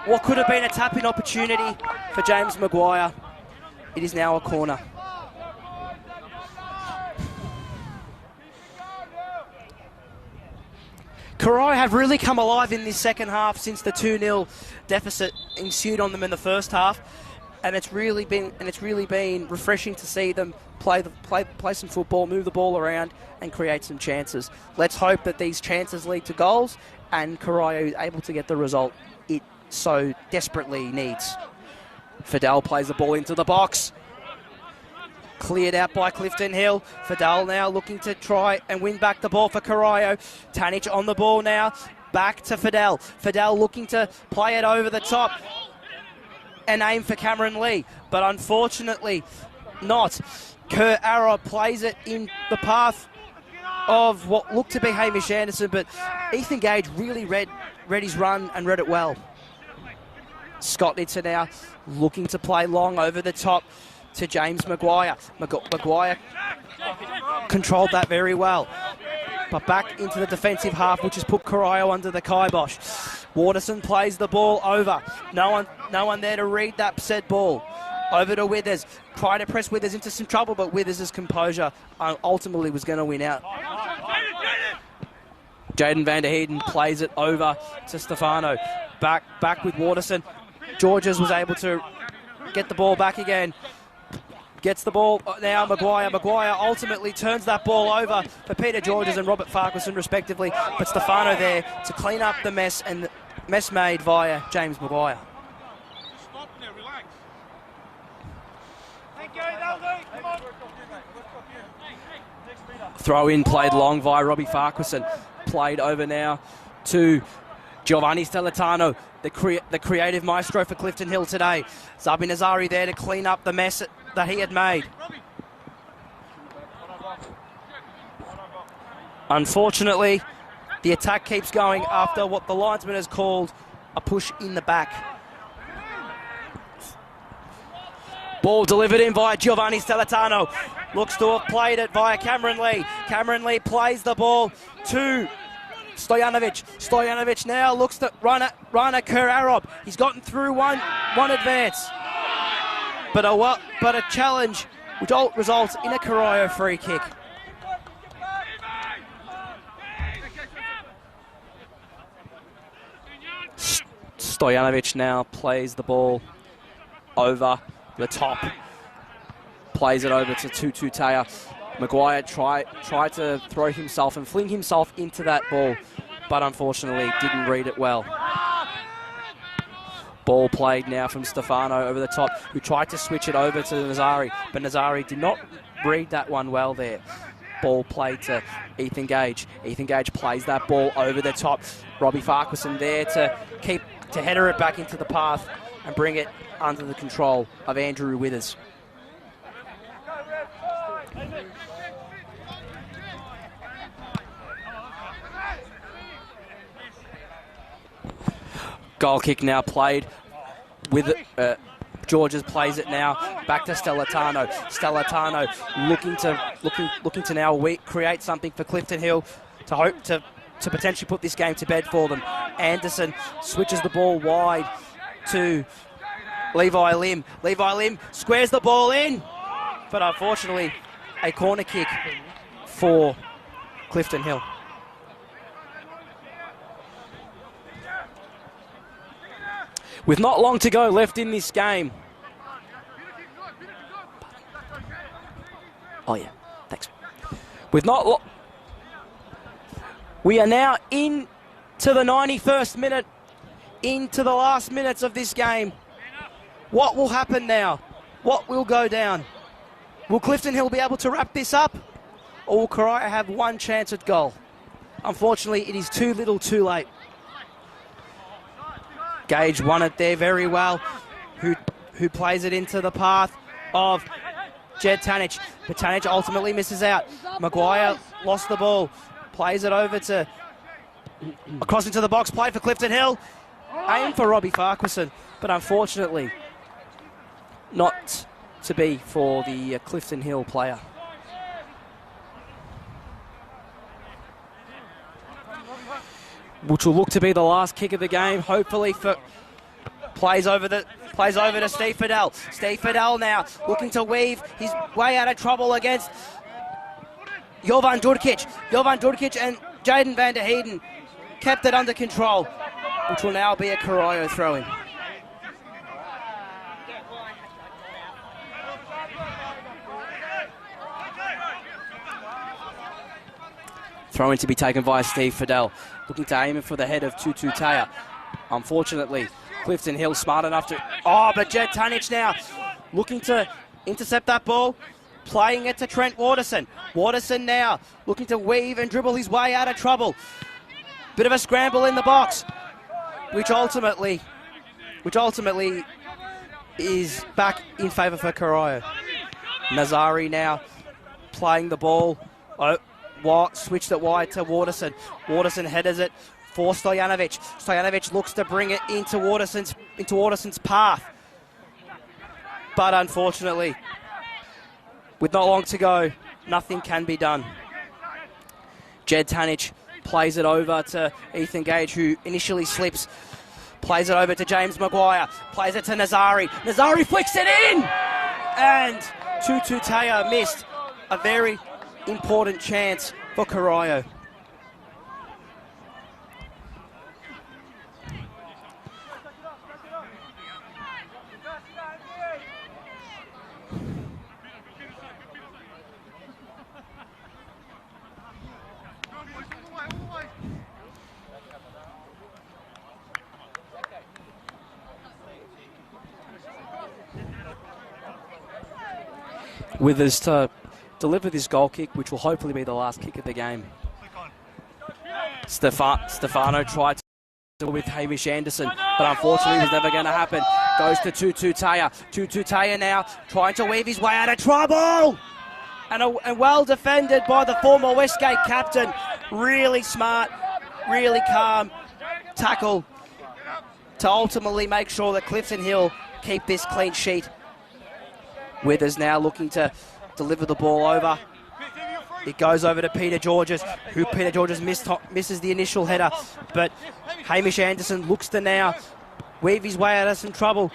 What could have been a tap-in opportunity for James Maguire. It is now a corner. Corio have really come alive in this second half since the 2-0 deficit ensued on them in the first half, and it's really been refreshing to see them play some football, move the ball around, and create some chances. Let's hope that these chances lead to goals, and Corio is able to get the result it so desperately needs. Fidel plays the ball into the box. Cleared out by Clifton Hill. Fidel now looking to try and win back the ball for Corio. Tanic on the ball now. Back to Fidel. Fidel looking to play it over the top and aim for Cameron Lee, but unfortunately not. Kurt Arrow plays it in the path of what looked to be Hamish Anderson, but Ethan Gage really read his run and read it well. Scott Nitzer now looking to play long over the top to James Maguire. Maguire controlled that very well, but back into the defensive half, which has put Corio under the kibosh. Waterson plays the ball over. No one there to read that said ball. Over to Withers. Trying to press Withers into some trouble, but Withers' composure ultimately was going to win out. Jaden van der Heiden plays it over to Stefano. Back with Waterson. Georges was able to get the ball back again. Gets the ball now, Maguire. Maguire ultimately turns that ball over for Peter Georges and Robert Farquharson respectively, but Stefano there to clean up the mess, and the mess made via James Maguire. Stop there, relax. Throw in played long via Robbie Farquharson. Played over now to Giovanni Stellitano, the creative maestro for Clifton Hill today. Zabi Nazari there to clean up the mess that he had made. Unfortunately, the attack keeps going after what the linesman has called a push in the back. Ball delivered in via Giovanni Stellitano. Looks to have played it via Cameron Lee. Cameron Lee plays the ball to Stojanovic. Stojanovic now looks to Rana Kurarob. He's gotten through one advance. But a challenge which results in a Corio free kick. Stojanovic now plays the ball over the top. Plays it over to Tutu Taya. Maguire tried to throw himself and fling himself into that ball, but unfortunately didn't read it well. Ball played now from Stefano over the top, who tried to switch it over to Nazari, but Nazari did not read that one well there. Ball played to Ethan Gage. Ethan Gage plays that ball over the top. Robbie Farquharson there to header it back into the path and bring it under the control of Andrew Withers. Goal kick now played with Georges plays it now back to Stellitano. Stellitano looking to now create something for Clifton Hill to hope to potentially put this game to bed for them. Anderson switches the ball wide to Levi Lim. Levi Lim squares the ball in, but unfortunately a corner kick for Clifton Hill. With not long to go left in this game. Oh yeah, thanks. We are now into the 91st minute, into the last minutes of this game. What will happen now? What will go down? Will Clifton Hill be able to wrap this up? Or will Corio have one chance at goal? Unfortunately, it is too little too late. Gage won it there very well, who plays it into the path of Jed Tanich. But Tanich ultimately misses out. Maguire lost the ball, plays it over to across into the box, played for Clifton Hill, aimed for Robbie Farquharson, but unfortunately not to be for the Clifton Hill player. Which will look to be the last kick of the game, hopefully for plays over to Steve Fidel. Steve Fidel now looking to weave his way out of trouble against Jovan Durkic. Jovan Durkic and Jaden van der Heiden kept it under control, which will now be a Corio throw-in. Throw-in to be taken by Steve Fidel. Looking to aim it for the head of Tutu Taya. Unfortunately, Clifton Hill smart enough to... Oh, but Jed Tanich now looking to intercept that ball. Playing it to Trent Waterson. Waterson now looking to weave and dribble his way out of trouble. Bit of a scramble in the box, which ultimately is back in favour for Corio. Nazari now playing the ball. Switched it wide to Waterson. Waterson headers it for Stojanovic. Stojanovic looks to bring it into Waterson's path. But unfortunately, with not long to go, nothing can be done. Jed Tanich plays it over to Ethan Gage, who initially slips. Plays it over to James Maguire. Plays it to Nazari. Nazari flicks it in! And Tutu Taya missed a very important chance for Corio. Withers to deliver this goal kick, which will hopefully be the last kick of the game. Stefano tried to with Hamish Anderson, but unfortunately it was never going to happen. Goes to Tutu Taya. Tutu Taya now trying to weave his way out of trouble. And well defended by the former Westgate captain. Really smart, really calm tackle to ultimately make sure that Clifton Hill keep this clean sheet. Withers now looking to deliver the ball over. It goes over to Peter Georges, who Peter Georges misses the initial header. But Hamish Anderson looks to now weave his way out of some trouble.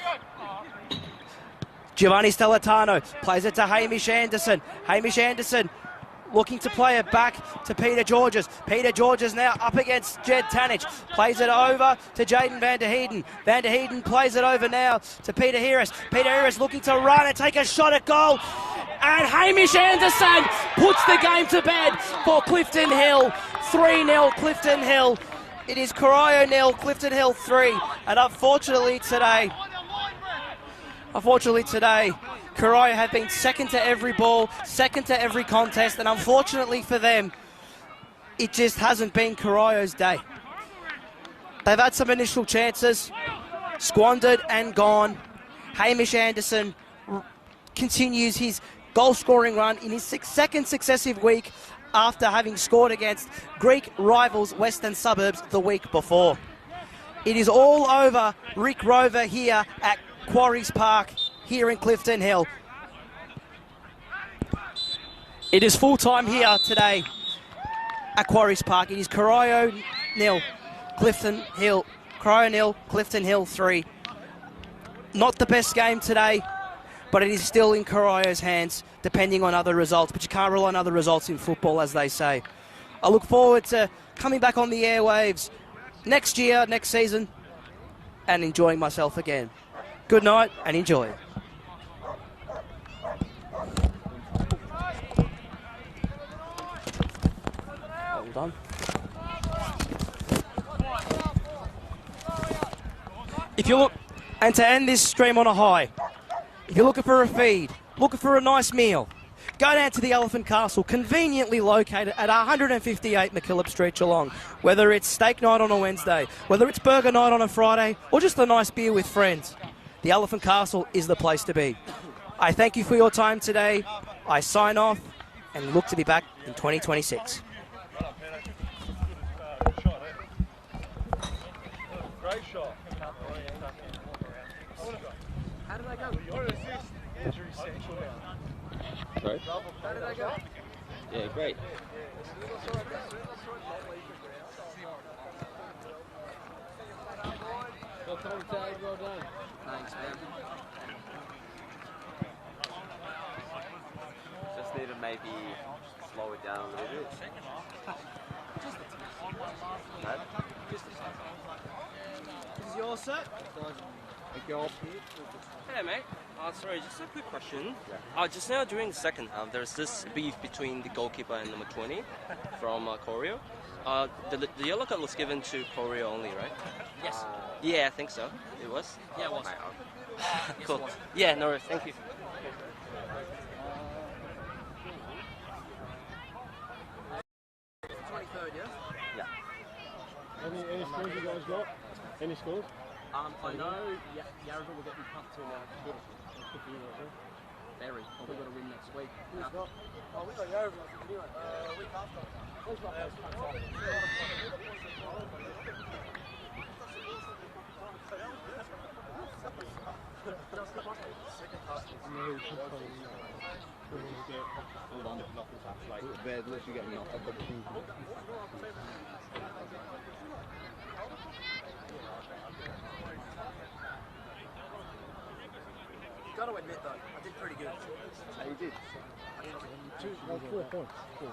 Giovanni Stellatano plays it to Hamish Anderson. Hamish Anderson looking to play it back to Peter Georges. Peter Georges now up against Jed Tanich. Plays it over to Jaden Van der Heiden. Van der Heiden plays it over now to Peter Harris. Peter Harris looking to run and take a shot at goal. And Hamish Anderson puts the game to bed for Clifton Hill. 3-0 Clifton Hill. It is Corio 0, Clifton Hill 3. And unfortunately today, Corio have been second to every ball, second to every contest, and unfortunately for them, it just hasn't been Corio's day. They've had some initial chances, squandered and gone. Hamish Anderson continues his goal-scoring run in his second successive week after having scored against Greek rivals Western Suburbs the week before. It is all over Rick Rover here at Quarries Park here in Clifton Hill. It is full time here today at Quarries Park. It is Corio 0, Clifton Hill. Corio 0, Clifton Hill 3. Not the best game today, but it is still in Corio's hands, depending on other results. But you can't rely on other results in football, as they say. I look forward to coming back on the airwaves next year, next season, and enjoying myself again. Good night and enjoy. Well done. If you look, and to end this stream on a high, if you're looking for a feed, looking for a nice meal, go down to the Elephant Castle, conveniently located at 158 McKillop Street, Geelong. Whether it's steak night on a Wednesday, whether it's burger night on a Friday, or just a nice beer with friends, the Elephant Castle is the place to be. I thank you for your time today. I sign off and look to be back in 2026. Great shot. How did I go? Injury central now. Sorry? How did I go? Yeah, great. Well done, Tag. Well done. Thanks, man. Just need to maybe slow it down a little bit. Right? This is your set. Hey mate, sorry, just a quick question. Just now during the second half, there's this beef between the goalkeeper and number 20 from Corio. The yellow card was given to Corio only, right? Yes. Yeah, I think so. It was? Yeah, it was. Cool. Yeah, no worries, thank you. 23rd, yeah? Yeah. Any scores you guys got? Any scores? I know Yarraville will get me pumped to hit. Very. Well, we've got to win next week. We got Yarraville anyway. Week after. They're literally getting knocked up. Got to admit though, I did pretty good. You did. 4 points. 4.